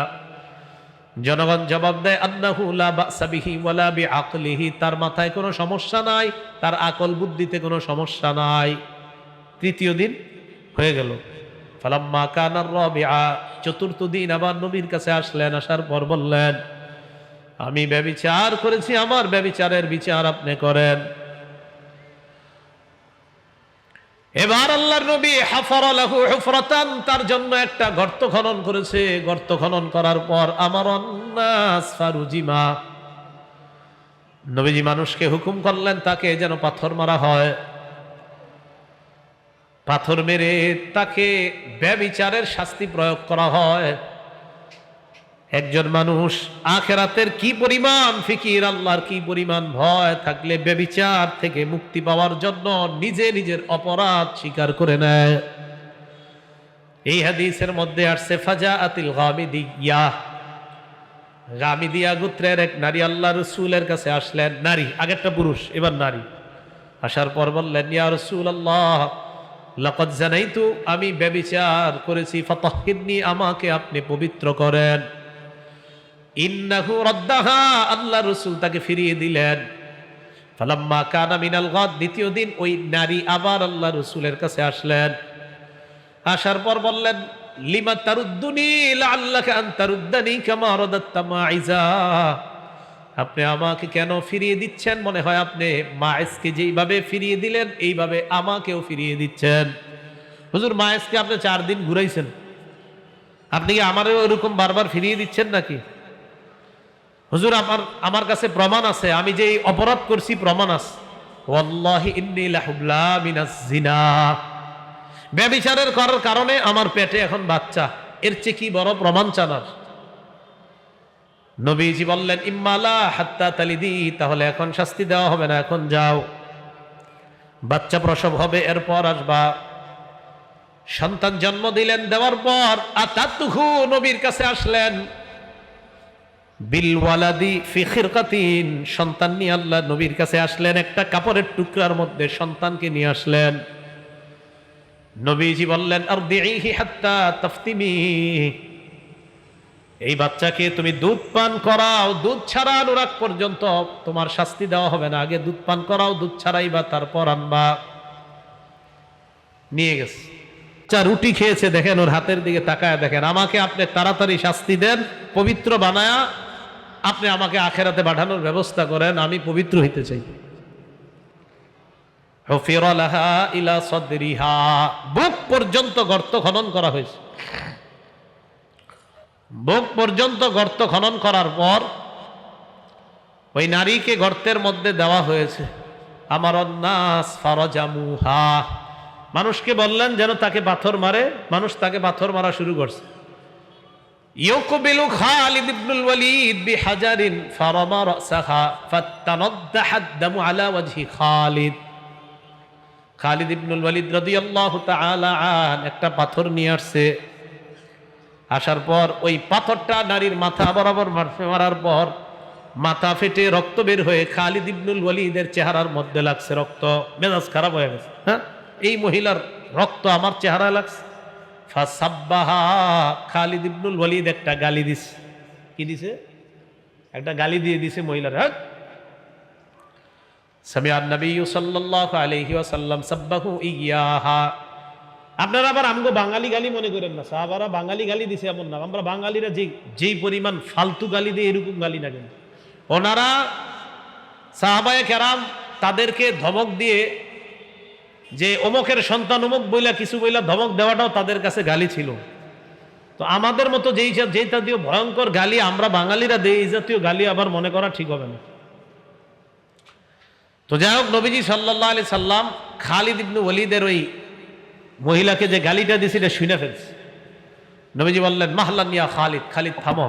জনগণ জবাব দেয়, আন্নাহু লা বা'সা বিহি ওয়ালা বিআকলিহি, তার মাথায় কোনো সমস্যা নাই, তার আকল বুদ্ধিতে কোনো সমস্যা নাই। তৃতীয় দিন হয়ে গেল। ফালাম্মা কানা রাবিআ, চতুর্থ দিন আবার নবীর কাছে আসলেন। আসার পর বললেন, আমি ব্যভিচার করেছি, আমার ব্যভিচারের বিচার আপনি করেন। এবার আল্লাহর নবী হাফারা লাহু হুফরাতান, তার জন্য একটা গর্ত খনন করেছে। গর্ত খনন করার পর আমারান নাস ফারুজিমা, নবীজি মানুষকে হুকুম করলেন তাকে যেন পাথর মারা হয়। পাথর মেরে তাকে ব্যভিচারের শাস্তি প্রয়োগ করা হয়। একজন মানুষ আখিরাতের কি পরিমাণ ফিকির, আল্লাহর কি পরিমাণ ভয় থাকলে ব্যভিচার থেকে মুক্তি পাওয়ার জন্য নিজে নিজের অপরাধ স্বীকার করে নেয়। এই হাদিসের মধ্যে আসছে, ফাজাআতিল গামিদিয়া, গামিদিয়া গোত্রের এক নারী আল্লাহ রাসূলের কাছে আসলেন। নারী, আগেরটা পুরুষ, এবার নারী। আসার পর বললেন, ইয়া রাসূলুল্লাহ লাকাদ জানাইতু, আমি ব্যভিচার করেছি, ফাতাহহিরনি, আমাকে আপনি পবিত্র করেন। ইন্নাহু রাদ্দাহা, আল্লাহ রাসূল তাকে ফিরিয়ে দিলেন। ফালাম্মা কানা মিনাল গাদ, দ্বিতীয় দিন ওই নারী আবার আল্লাহ রাসূলের কাছে আসলেন। আসার পর বললেন, লিমা তারুদ্দুনি লাআল্লাকা আন তারুদ্দানি কামা রাদাত্তা মাইজা, আপনি আমাকে কেন ফিরিয়ে দিচ্ছেন? মনে হয় আপনি মাইজকে যেইভাবে ফিরিয়ে দিলেন এইভাবে আমাকেও ফিরিয়ে দিচ্ছেন। হুজুর, মাইজকে আপনি 4 দিন ঘুরাইছেন, আপনি কি আমারও এরকম বারবার ফিরিয়ে দিচ্ছেন নাকি? হুজুর, আমার কাছে প্রমাণ আছে, আমি যে অপরাধ করছি প্রমাণ আছে। ওয়াল্লাহি ইন্নী লাহুবলা মিনাজ জিনা, ব্যভিচারের করার কারণে আমার পেটে এখন বাচ্চা, এর চেয়ে কি বড় প্রমাণ চানার? নবীজি বললেন, ইম্মালা হাত্তা তালিদি, তাহলে এখন শাস্তি দেওয়া হবে না, এখন যাও, বাচ্চা প্রসব হবে, এরপর আসবা। সন্তান জন্ম দিলেন, দেওয়ার পর আতাতুহু, নবীর কাছে আসলেন। বিল ওয়ালাদি ফি খিরকাতিন, সন্তান নিয়ে আল্লাহ নবীর কাছে আসলেন, একটা কাপড়ের টুকরার মধ্যে সন্তানকে নিয়ে আসলেন। নবীজি বললেন আরদিহি হাত্তা তাফতিমি, এই বাচ্চাকে তুমি দুধ পান করাও, দুধ ছাড়া আনুরাগ পর্যন্ত তোমার শাস্তি দেওয়া হবে না, আগে দুধ পান করাও, দুধ ছাড়াইবা, তারপর আনবা। নিয়ে গেছে, রুটি খেয়েছে, দেখেন ওর হাতের দিকে তাকায় দেখেন, আমাকে আপনি তাড়াতাড়ি শাস্তি দেন, পবিত্র বানায়া আপনি আমাকে আখেরাতে পাঠানোর ব্যবস্থা করেন, আমি পবিত্র হইতে চাই। হুফিরা লাহা ইলা সাদরিহা, বুক পর্যন্ত গর্ত খনন করা হয়েছে। বুক পর্যন্ত গর্ত খনন করার পর ওই নারীকে গর্তের মধ্যে দেওয়া হয়েছে। আমার নাস ফারাজামুহা, মানুষকে বললেন যেন তাকে পাথর মারে, মানুষ তাকে পাথর মারা শুরু করছে। ইউকবিলু খালিদ ইবনুল ওয়ালিদ বিহাজারিন ফারামা রাসাহা ফাতানাদ্দাহাদ দামু আলা ওয়াজহি খালিদ। খালিদ ইবনুল ওয়ালিদ রাদিয়াল্লাহু তাআলা আন একটা পাথর নিয়ে আসছে, আসার পর ওই পাথরটা নারীর মাথা বরাবর মারার পর মাথা ফেটে রক্ত বের হয়ে খালিদ ইবনুল ওয়ালিদের চেহারার মধ্যে লাগছে রক্ত। মেজাজ খারাপ হয়ে গেছে, হ্যাঁ এই মহিলার রক্ত আমার চেহারা লাগছে। ফাসাব্বাহা, খালিদ ইবনুল ওয়ালিদ একটা গালি দিছে। কি দিছে? একটা গালি দিয়ে দিছে মহিলার। হ্যাঁ, সামিআন নবী সাল্লাল্লাহু আলাইহি ওয়াসাল্লাম সাব্বাহু ইয়াহা। আপনারা আবার আমগো বাঙালি গালি মনে করেন না, সাহাবারা বাঙালি গালি দিছে এমন না। আমরা বাঙালিরা যেই পরিমাণ ফালতু গালি দিয়ে এরকম গালি না, কিন্তু ওনারা সাহাবায়ে কেরাম তাদেরকে ধমক দিয়ে, যে অমুকের সন্তান অমুক বইলা কিছু বইলা ধমক দেওয়াটাও তাদের কাছে গালি ছিল। তো আমাদের মতো যেই জাতীয় ভয়ঙ্কর গালি আমরা বাঙালিরা দেই, এই জাতীয় গালি আবার মনে করা ঠিক হবে না। তো যাই হোক, নবীজি সাল্লাল্লাহু আলাইহি সাল্লাম খালিদ ইবনে ওয়ালিদের ওই মহিলাকে যে গালিটা দিয়েছে এটা শুনে ফেলছে। নবীজি বললেন মাহলান ইয়া খালিদ, খালিদ থামো।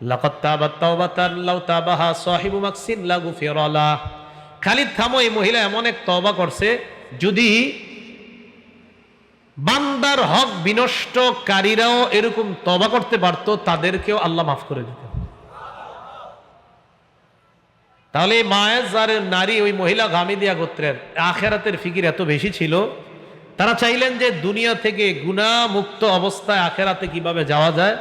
লাকাদ তাবাত তাওবাতান লাউ তাবাহা সাহিবু মাকসিন লা গুফিরা লা। খালিদ থামো, এই মহিলা এমন এক তওবা করছে, যদি বান্দার হক বিনষ্টকারীরাও এরকম তওবা করতে পারতো, তাদেরকেও আল্লাহ মাফ করে দিতেন। তাহলে মায়ের যার নারী, ওই মহিলা গামিদিয়া গোত্রের আখেরাতের ফিকির এত বেশি ছিল, তারা চাইলেন যে দুনিয়া থেকে গুনাহ মুক্ত অবস্থায় আখেরাতে কিভাবে যাওয়া যায়।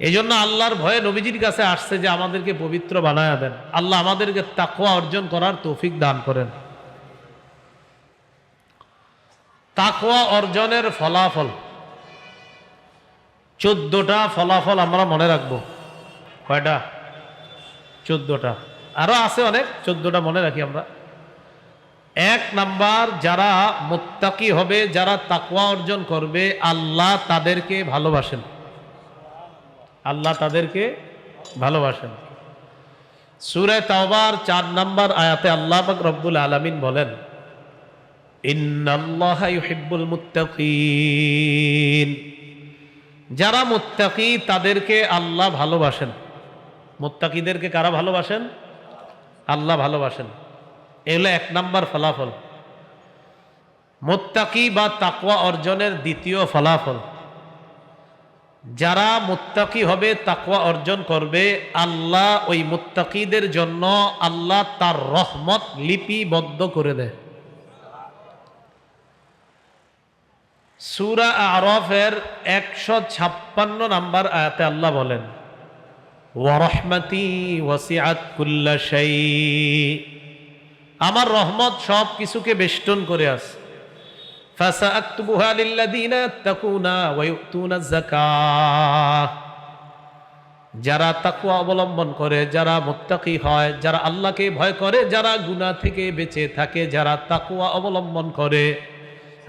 এই জন্য আল্লাহর ভয়ে নবীজির কাছে আসছে যে আমাদেরকে পবিত্র বানায়া দেন, আল্লাহ আমাদেরকে তাকওয়া অর্জন করার তৌফিক দান করেন। তাকওয়া অর্জনের ফলাফল 14টা ফলাফল আমরা মনে রাখবো। কয়টা? 14টা, আরো আছে অনেক, 14টা মনে রাখি আমরা। 1 নাম্বার, যারা মুত্তাকি হবে, যারা তাকওয়া অর্জন করবে, আল্লাহ তাদেরকে ভালোবাসেন। আল্লাহ তাদেরকে ভালোবাসেন। সূরা তাওবার 4 নাম্বার আয়াতে আল্লাহ পাক রব্বুল আলামিন বলেন ইন্নাল্লাহা ইউহিব্বুল মুত্তাকিন, যারা মুত্তাকি তাদেরকে আল্লাহ ভালোবাসেন। মুত্তাকিদেরকে কারা ভালোবাসেন? আল্লাহ ভালোবাসেন। এই হলো 1 নাম্বার ফলাফল। মুত্তাকি বা তাকওয়া অর্জনের দ্বিতীয় ফলাফল, যারা মুত্তাকি হবে, তাকওয়া অর্জন করবে, আল্লাহ ওই মুত্তাকিদের জন্য আল্লাহ তার রহমত লিপিবদ্ধ করে দেয়। সূরা আরাফের 156 নাম্বার আয়াতে আল্লাহ বলেন ওয়া রাহমাতি ওয়াসিআত কুল্লা শাই, আমার রহমত সব কিছুকে বেষ্টন করে আছে। ফাসাআকতুবুহা লিল্লাযিনা ইয়াত্তাকুনা ওয়া ইউতুনাজ যাকাহ, যারা তাকওয়া অবলম্বন করে, যারা মুত্তাকি হয়, যারা আল্লাহকে ভয় করে, যারা গুনাহ থেকে বেঁচে থাকে, যারা তাকওয়া অবলম্বন করে,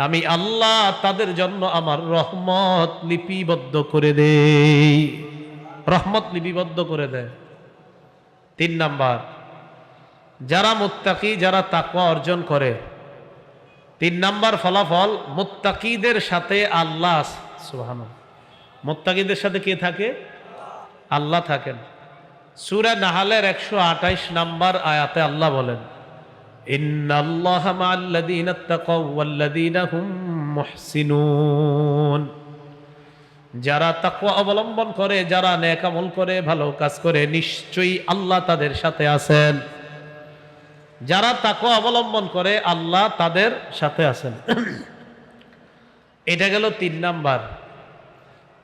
আমি আল্লাহ তাদের জন্য আমার রহমত লিপিবদ্ধ করে দেই। রহমত লিপিবদ্ধ করে দেয়। 3 নাম্বার, যারা মুত্তাকি, যারা তাকওয়া অর্জন করে, 3 নাম্বার ফলাফল, মুত্তাকিদের সাথে আল্লাহ, সুবহানাল্লাহ, মুত্তাকিদের সাথে কে থাকে? আল্লাহ থাকেন। সূরা নাহলের 128 নাম্বার আয়াতে আল্লাহ বলেন ইন্নাল্লাহা মা'আল্লাযীনা ইত্তাকাও ওয়াল্লাযীনা হুম মুহসিনুন, যারা তাকওয়া অবলম্বন করে, যারা নেক আমল করে, ভালো কাজ করে, নিশ্চয়ই আল্লাহ তাদের সাথে আছেন। যারা তাকওয়া অবলম্বন করে, আল্লাহ তাদের সাথে আছেন। এটা গেল 3 নাম্বার।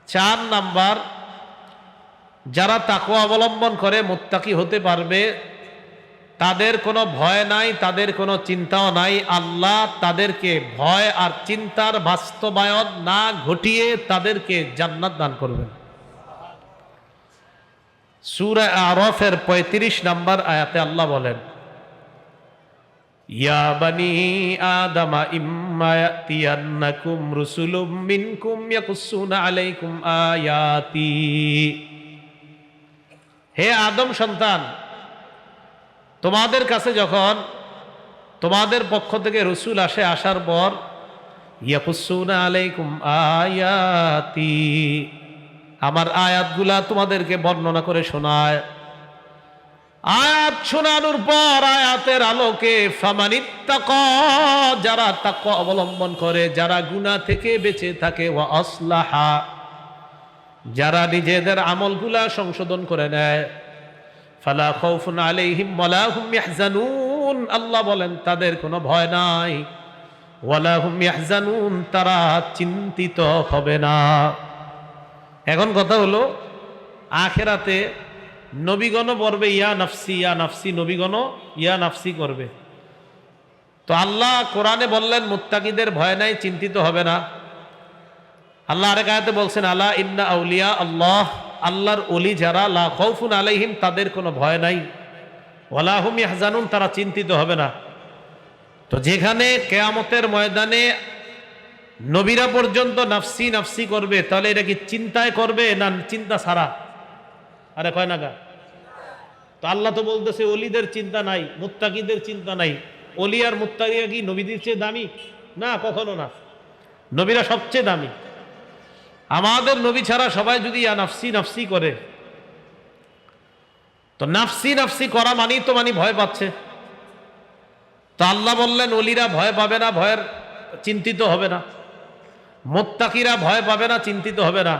4 নাম্বার, যারা তাকওয়া অবলম্বন করে মুত্তাকি হতে পারবে, তাদের কোনো ভয় নাই, তাদের কোনো চিন্তাও নাই। আল্লাহ তাদেরকে ভয় আর চিন্তার বাস্তবায়ন না ঘটিয়ে তাদেরকে জান্নাত দান করবেন। সূরা আরাফের 35 নাম্বার আয়াতে আল্লাহ বলেন, ইয়া বানি আদামা ইম্মা ইয়াতিয়ান্নাকুম রুসুলুম মিনকুম ইয়াকুসুনা আলাইকুম আয়াতি। হে আদম সন্তান, তোমাদের কাছে যখন তোমাদের পক্ষ থেকে রসুল আসে, আসার পর ইয়াকুসুনা আলাইকুম আয়াতি, আমার আয়াতগুলা তোমাদেরকে বর্ণনা করে শোনায়। আয়াত শোনানোর পর আয়াতের আলোকে ফামানিত্তাকা, যারা তাকওয়া অবলম্বন করে, যারা গুনাহ থেকে বেঁচে থাকে, ওয়া আসলাহা, যারা নিজেদের আমলগুলা সংশোধন করে নেয়, ফালা খাউফুন আলাইহিম ওয়ালা হুম ইয়াহজানুন, আল্লাহ বলেন তাদের কোনো ভয় নাই, ওয়ালা হুম ইয়াহজানুন, তারা চিন্তিত হবে না। এখন কথা হলো, আখেরাতে নবীগণ বলবে ইয়া নাফসি ইয়া নাফসি, নবীগণ ইয়া নাফসি করবে। তো আল্লাহ কোরআনে বললেন মুত্তাকিদের ভয় নাই, চিন্তিত হবে না। আল্লাহ আরেক আয়াতে বলছেন আলা ইন্না আউলিয়া আল্লাহ, আল্লাহর ওলি যারা, লা খাউফুন আলাইহিম, তাদের কোনো ভয় নাই, ওয়ালা হুম ইয়াহজানুন, তারা চিন্তিত হবে না। তো যেখানে কিয়ামতের ময়দানে নবীরা পর্যন্ত নাফসি নাফসি করবে, তাহলে এটা কি চিন্তায় করবে না চিন্তা ছাড়া? আরে কয় না গা? তো আল্লাহ তো বলতেছে ওলিদের চিন্তা নাই, মুত্তাকিদের চিন্তা নাই। ওলি আর মুত্তাকিরা কি নবীদের চেয়ে দামি? না, কখনো না। নবীরা সবচেয়ে দামি। আমাদের নবী ছাড়া সবাই যদি ইয়া নাফসি নাফসি করে, তো নাফসি নাফসি করা মানেই তো ভয় পাচ্ছে। তো আল্লাহ বললেন ওলিরা ভয় পাবে না, ভয়ের চিন্তিত হবে না। মুত্তাকিরা ভয় পাবে না, চিন্তিত হবে না।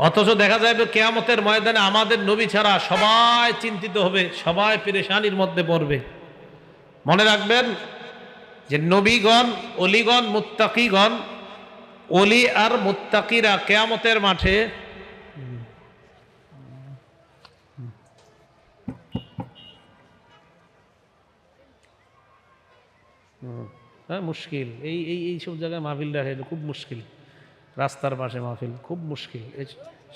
অথচ দেখা যাবে কিয়ামতের ময়দানে আমাদের নবী ছাড়া সবাই চিন্তিত হবে, সবাই পেরেশানির মধ্যে পড়বে। মনে রাখবেন যে নবীগণ, অলিগণ, মুত্তাকিগণ, অলি আর মুত্তাকিরা কিয়ামতের মাঠে মুশকিল। এই এই এইসব জায়গায় মাহফিল রাখে খুব মুশকিল। রাস্তার পাশে মাহফিল খুব মুশকিল। এই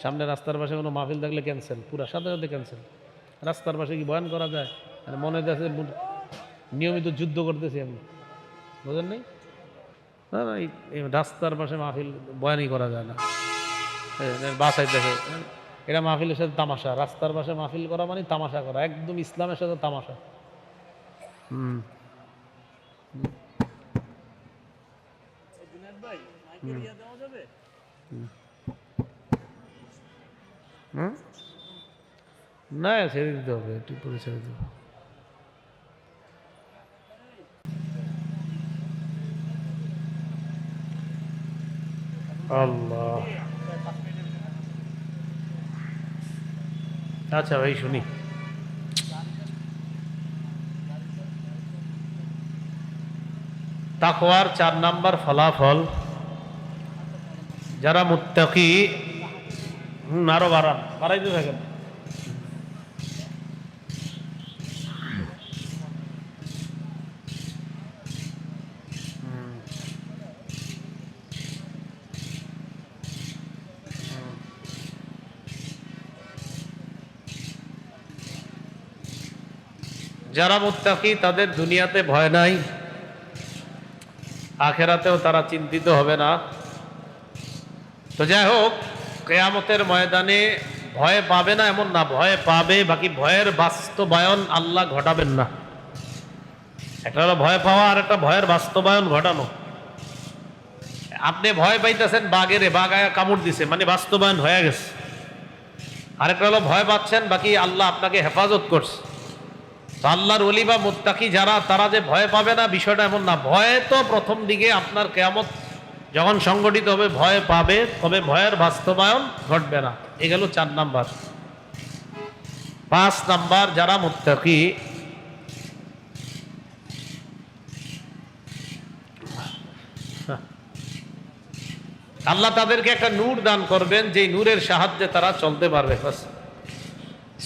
সামনে রাস্তার পাশে কোনো মাহফিল থাকলে ক্যান্সেল, পুরা সাথে সাথে ক্যান্সেল। রাস্তার পাশে কি বয়ান করা যায়? মানে মনে হচ্ছে নিয়মিত যুদ্ধ করতেছি আমি, বুঝেন নাই? না না, এই রাস্তার পাশে মাহফিল বয়ানই করা যায় না, বাসাইতেছে। এটা মাহফিলের সাথে তামাশা। রাস্তার পাশে মাহফিল করা মানে তামাশা করা, একদম ইসলামের সাথে তামাশা। না, ছেড়ে দিতে হবে, একটু পরে ছেড়ে দেবো। আল্লাহ, আচ্ছা ভাই শুনি। তাকওয়ার 4 নাম্বার ফলাফল, যারা মুত্তাকি, আরো বাড়াইতে থাকেন। যারা মুত্তাকি তাদের দুনিয়াতে ভয় নাই, আখেরাতেও তারা চিন্তিত হবে না। তো যাই হোক, কিয়ামতের ময়দানে ভয় পাবে না এমন না, ভয় পাবে, বাকি ভয়ের বাস্তবায়ন আল্লাহ ঘটাবেন না। একটা হলো ভয় পাওয়া, আর একটা ভয়ের বাস্তবায়ন ঘটানো। আপনি ভয় পাইতেছেন বাঘেরে, বাঘ আয়া কামড় দিছে, মানে বাস্তবায়ন হয়ে গেছে। আরেকটা হলো ভয় পাচ্ছেন, বাকি আল্লাহ আপনাকে হেফাজত করছে। তো আল্লাহর ওলি বা মুত্তাকি যারা, তারা যে ভয় পাবে না বিষয়টা এমন না। ভয় তো প্রথম দিকে আপনার কিয়ামত যখন সংগঠিত হবে ভয় পাবে, তবে ভয়ের বাস্তবায়ন ঘটবে না। এ গেল 4 নাম্বার। 5 নাম্বার, যারা মুত্তাকি, আল্লাহ তাদেরকে একটা নূর দান করবেন, যে নূরের সাহায্যে তারা চলতে পারবে।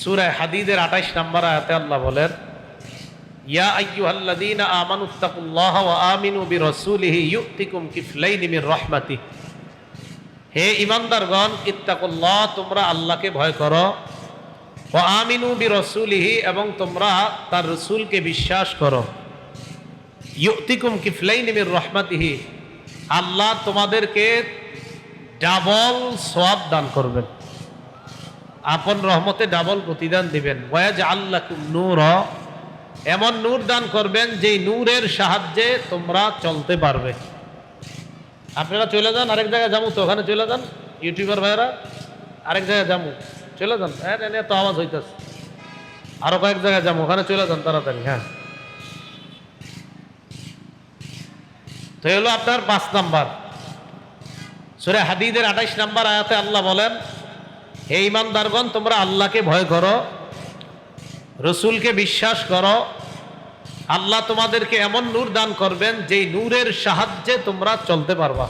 সূরা হাদীদের 28 নম্বর আয়াতে আল্লাহ বলেন, ইয়া আইয়ুহাল্লাযীনা আমানুত্তাকুল্লাহা ওয়া আমিনু বিরাসূলিহি ইউতিকুম কিফলাইনি মির রাহমাতিহি। হে ঈমানদারগণ, ইত্তাকুল্লাহ, তোমরা আল্লাহকে ভয় করো, ওয়া আমিনু বিরাসূলিহি, এবং তোমরা তার রাসূলকে বিশ্বাস করো। ইউতিকুম কিফলাইনি মির রাহমাতিহি, আল্লাহ তোমাদেরকে ডাবল সওয়াব দান করবেন, আপন রহমতে ডাবল প্রতিদান দিবেন। ওয়াজআল লাকুম নূরা, এমন নূর দান করবেন যেই নূরের সাহায্যে তোমরা চলতে পারবে। আপনারা চলে যান আরেক জায়গায় যাবো, তো ওখানে চলে যান ইউটিউবার ভাইরা, আরেক জায়গায় যাবো, চলে যান। হ্যাঁ, তো আওয়াজ হইতেছে, আরো কয়েক জায়গায় যাবো, ওখানে চলে যান তাড়াতাড়ি। হ্যাঁ, তো হলো আপনার 5 নাম্বার। সূরা হাদীদের 28 নাম্বার আয়াতে আল্লাহ বলেন, হে ঈমানদারগণ, তোমরা আল্লাহকে ভয় করো, রসুলকে বিশ্বাস করো, আল্লাহ তোমাদেরকে এমন নূর দান করবেন যেই নূরের সাহায্যে তোমরা চলতে পারবা।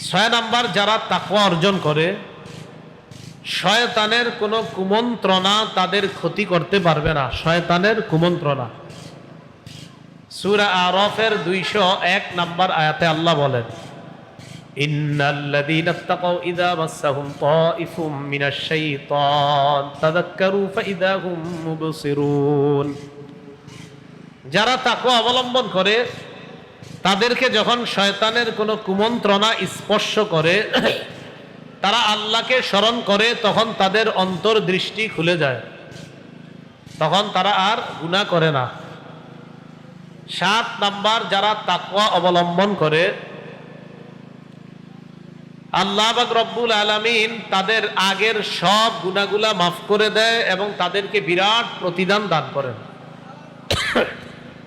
6 নাম্বার, যারা তাকওয়া অর্জন করে শয়তানের কোনো কুমন্ত্রণা তাদের ক্ষতি করতে পারবে না। শয়তানের কুমন্ত্রণা, সূরা আরাফের 201 নাম্বার আয়াতে আল্লাহ বলেন, ইন্নাল্লাযীনা ইত্তাকাউ ইযা মাসসাহুম তাইফুম মিনাশ শাইতান তাযাক্কারু ফাইযা হুম মুবসিরুন। যারা তাকওয়া অবলম্বন করে তাদেরকে যখন শয়তানের কোনো কুমন্ত্রণা স্পর্শ করে, তারা আল্লাহকে স্মরণ করে, তখন তাদের অন্তর্দৃষ্টি খুলে যায়, তখন তারা আর গুনাহ করে না। 7 নাম্বার, যারা তাকওয়া অবলম্বন করে আল্লাহ পাক রব্বুল আলামিন তাদের আগের সব গুনাহগুলা মাফ করে দেয় এবং তাদেরকে বিরাট প্রতিদান দান করেন।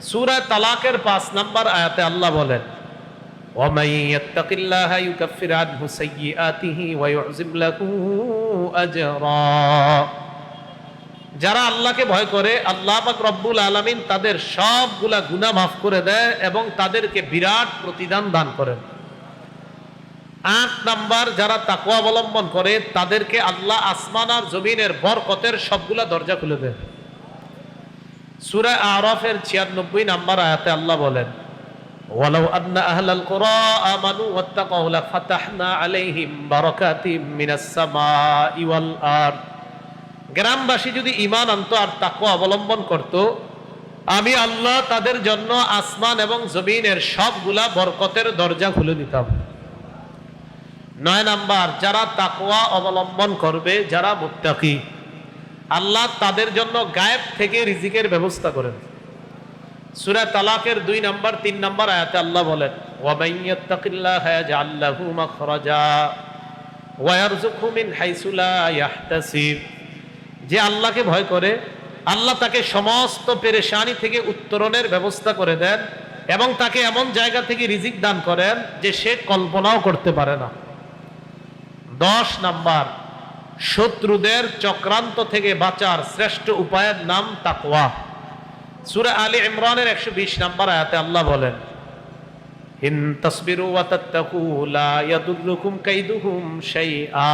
সূরা তালাকের 5 নাম্বার আয়াতে আল্লাহ বলেন, ওয়ামান ইয়াত্তাকিল্লাহা ইউকাফির আনহু সাইয়্যাতিহি ওয়া ইউযিম লাহু আজরা। যারা আল্লাহকে ভয় করে আল্লাহ পাক রব্বুল আলামিন তাদের সবগুলা গুনাহ মাফ করে দেয় এবং তাদেরকে বিরাট প্রতিদান দান করেন। 8 নাম্বার, যারা তাকওয়া অবলম্বন করে তাদেরকে আল্লাহ আসমান আর জমিনের বরকতের সবগুলা দরজা খুলে দেয়। সূরা আরাফের 96 নাম্বার আয়াতে আল্লাহ বলেন, ওয়ালাউ আন্না আহলাল কুরা আমানু ওয়াত্তাকাউ লাফাতাহনা আলাইহিম বারাকাতিম মিনাস সামাই ওয়াল আরদ। গ্রামবাসী যদি ঈমান আনতো আর তাকওয়া অবলম্বন করত, আমি আল্লাহ তাদের জন্য আসমান এবং জমিনের সবগুলা বরকতের দরজা খুলে দিতাম। 9 নাম্বার, যারা তাকওয়া অবলম্বন করবে, যারা মুত্তাকি, আল্লাহ তাদের জন্য গায়েব থেকে রিজিকের ব্যবস্থা করেন। সূরা তালাকের 2 নাম্বার 3 নাম্বার আয়াতে আল্লাহ বলেন, ওয়া মান ইয়াত্তাকিল্লাহা ইয়াজআল লাহু মাখরাজা ওয়া ইয়ারযুকহু মিন হাইসু লা ইয়াহতাসিব। যে আল্লাহকে ভয় করে আল্লাহ তাকে সমস্ত পেরেশানি থেকে উত্তরণের ব্যবস্থা করে দেন এবং তাকে এমন জায়গা থেকে রিজিক দান করেন যে সে কল্পনাও করতে পারে না। 10 নাম্বার, শত্রুদের চক্রান্ত থেকে বাঁচার শ্রেষ্ঠ উপায়ের নাম তাকওয়া। সূরা আলী ইমরানের 120 নাম্বার আয়াতে আল্লাহ বলেন, ইন তাসবিরু ওয়া তাত্তাকু লা ইয়াদুররুকুম কাইদুহুম শাইআ।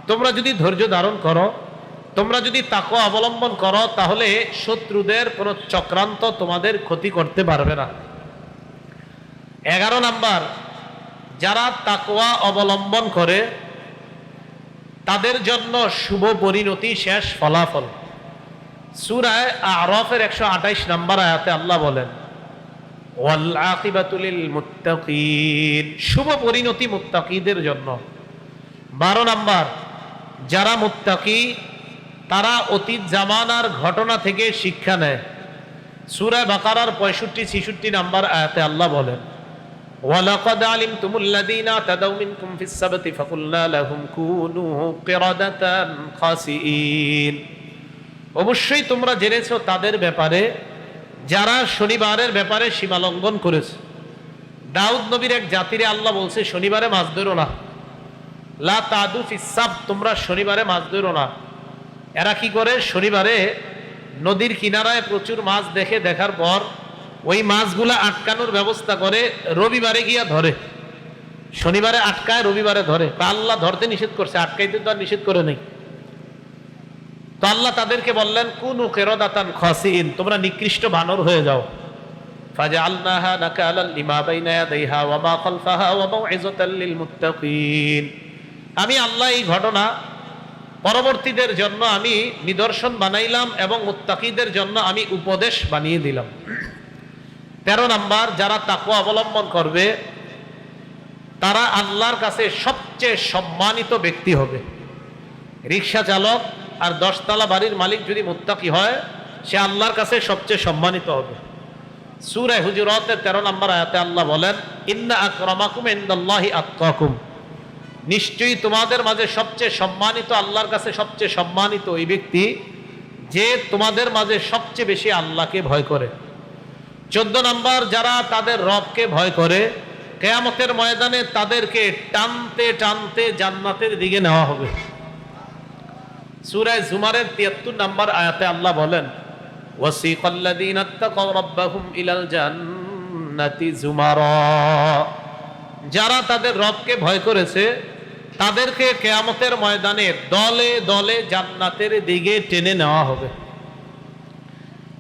তোমরা যদি ধৈর্য ধারণ করো, তোমরা যদি তাকওয়া অবলম্বন করো, তাহলে শত্রুদের কোনো চক্রান্ত তোমাদের ক্ষতি করতে পারবে না। 11 নাম্বার, যারা তাকওয়া অবলম্বন করে তাদের জন্য শুভ পরিণতি, শেষ ফলাফল। সূরা আরাফের 128 নাম্বার আয়াতে আল্লাহ বলেন, ওয়াল আকিবাতু লিল মুত্তাকিন। শুভ পরিণতি মুত্তাকিদের জন্য। 12 নাম্বার, যারা মুত্তাকি তারা অতীত জামানার ঘটনা থেকে শিক্ষা নেয়। সূরা বাকারার 65-66 নাম্বার আয়াতে আল্লাহ বলেন, ওয়ালাকাদ আলিমতুমুল্লাযীনা তাদাউ মিনকুম ফিস সাবতি ফাকুলনা লাহুম কুনু কিরাদাতান খাসিইন। অবশ্যই তোমরা জেনেছো তাদের ব্যাপারে যারা শনিবারের ব্যাপারে সীমা লঙ্ঘন করেছে। দাউদ নবীর এক জাতিরে আল্লাহ বলছে, শনিবারে মাছ ধরো না, লা তাদু ফিস সাবত, তোমরা শনিবারে মাছ ধরো না। এরা কি করে, শনিবারে নদীর কিনারায় প্রচুর মাছ দেখার পর ওই মাছগুলা আটকানোর ব্যবস্থা করে, রবিবারে গিয়া ধরে। শনিবারে আটকায়, রবিবারে ধরে। আল্লাহ ধরতে নিষেধ করছে, আটকাইতে তো আর নিষেধ করে নেই। তো আল্লাহ তাদেরকে বললেন কুনু কিরাদাতান খাসিন, তোমরা নিকৃষ্ট বানর হয়ে যাও। ফাজআলনাহা নাকালাল লিমা বাইনা ইয়াদাইহা ওয়া মা খালফাহা ওয়া মাউইযাতাল লিল মুত্তাকিন। আমি আল্লাহ এই ঘটনা পরবর্তীদের জন্য আমি নিদর্শন বানাইলাম এবং মুত্তাকিদের জন্য আমি উপদেশ বানিয়ে দিলাম। 13 নাম্বার, যারা তাকওয়া অবলম্বন করবে তারা আল্লাহর কাছে সবচেয়ে সম্মানিত ব্যক্তি হবে। রিক্সা চালক আর 10 তলা বাড়ির মালিক যদি মুত্তাকি হয়, সে আল্লাহর কাছে সবচেয়ে সম্মানিত হবে। সূরা হুজুরাতের 13 নম্বর আয়াতে আল্লাহ বলেন ইন্না আকরামাকুম ইনদাল্লাহি আতকাকুম, নিশ্চয়ই তোমাদের মাঝে সবচেয়ে সম্মানিত, আল্লাহর কাছে সবচেয়ে সম্মানিত ওই ব্যক্তি যে তোমাদের মাঝে সবচেয়ে বেশি আল্লাহকে ভয় করে। 14 নম্বর, যারা তাদের রবকে ভয় করে কিয়ামতের ময়দানে তাদেরকে টানতে টানতে জান্নাতের দিকে নেওয়া হবে। সূরা জুমারের 73 নম্বর আয়াতে আল্লাহ বলেন ওয়াসিকাল্লাযীনা ইত্তাকাও রাব্বাহুম ইলাল জান্নাতি যুমারা, যারা তাদের রবকে ভয় করেছে তাদেরকে কিয়ামতের ময়দানে দলে দলে জান্নাতের দিকে টেনে নেওয়া হবে।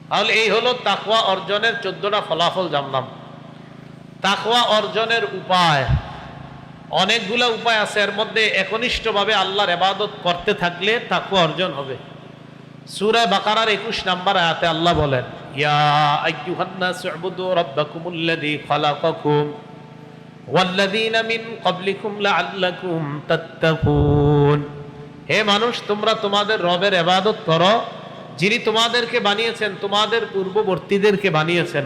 তাহলে এই হলো তাকওয়া অর্জনের 14টা ফলাফল জানলাম। তাকওয়া অর্জনের উপায় অনেকগুলো উপায় আছে, এর মধ্যে একনিষ্ঠভাবে আল্লাহর ইবাদত করতে থাকলে তাকওয়া অর্জন হবে। সূরা বাকারার 21 নম্বর আয়াতে আল্লাহ বলেন ইয়া আইয়ুহান নাসু উবুদু রাব্বাকুমুল্লাযী খালাকাকুম ওয়াল্লাযীনা মিন ক্বাবলিকুম লাআল্লাকুম তাত্তাকুন, হে মানুষ তোমরা তোমাদের রবের ইবাদত করো যিনি তোমাদেরকে বানিয়েছেন, তোমাদের পূর্ববর্তীদেরকে বানিয়েছেন,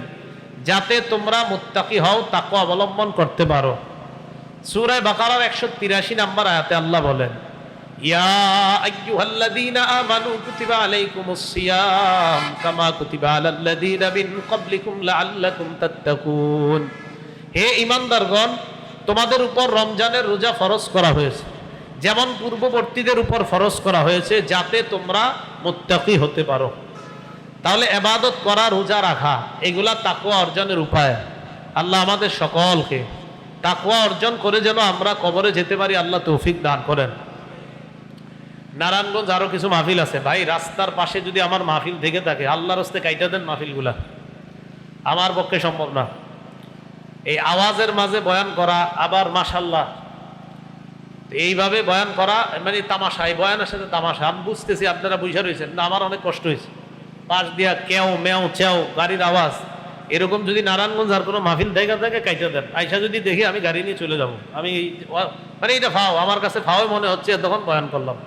যাতে তোমরা মুত্তাকি হও, তাকওয়া অবলম্বন করতে পারো। সূরা বাকারার 183 নম্বর আয়াতে আল্লাহ বলেন ইয়া আইয়ুহাল্লাযীনা আমানু কুতিবা আলাইকুমুস সিয়াম কামা কুতিবা আলাল্লাযীনা মিন ক্বাবলিকুম লাআল্লাকুম তাত্তাকুন, হে ঈমানদারগণ তোমাদের উপর রমজানের রোজা ফরজ করা হয়েছে যেমন পূর্ববর্তীদের উপর ফরজ করা হয়েছে, যাতে তোমরা মুত্তাকি হতে পারো। তাহলে ইবাদত করা, রোজা রাখা, এগুলা তাকওয়া অর্জনের উপায়। আল্লাহ আমাদের সকলকে তাকওয়া অর্জন করে যেন আমরা কবরে যেতে পারি, আল্লাহ তৌফিক দান করেন। নারায়ণগঞ্জ আরো কিছু মাহফিল আছে ভাই, রাস্তার পাশে যদি আমার মাহফিল থেকে থাকে আল্লাহর রাস্তায় কাইটা দেন মাহফিলগুলা, আমার পক্ষে সম্ভব না। এই আওয়াজের মাঝে বয়ান করা, আবার মাশাআল্লাহ এইভাবে বয়ান করা, মানে তামাশা, এই বয়ানের সাথে তামাশা। আমি বুঝতেছি আপনারা বুঝা রয়েছেন না, আমার অনেক কষ্ট হয়েছে। পাশ দিয়া কেউ মেও চেও গাড়ির আওয়াজ, এরকম যদি নারায়ণগঞ্জ আর কোনো মাহফিল জায়গা থাকে কাইটা দেন, আইসা যদি দেখি আমি গাড়ি নিয়ে চলে যাব। আমি মানে এটা ফাও, আমার কাছে ফাও মনে হচ্ছে, তখন বয়ান করলাম।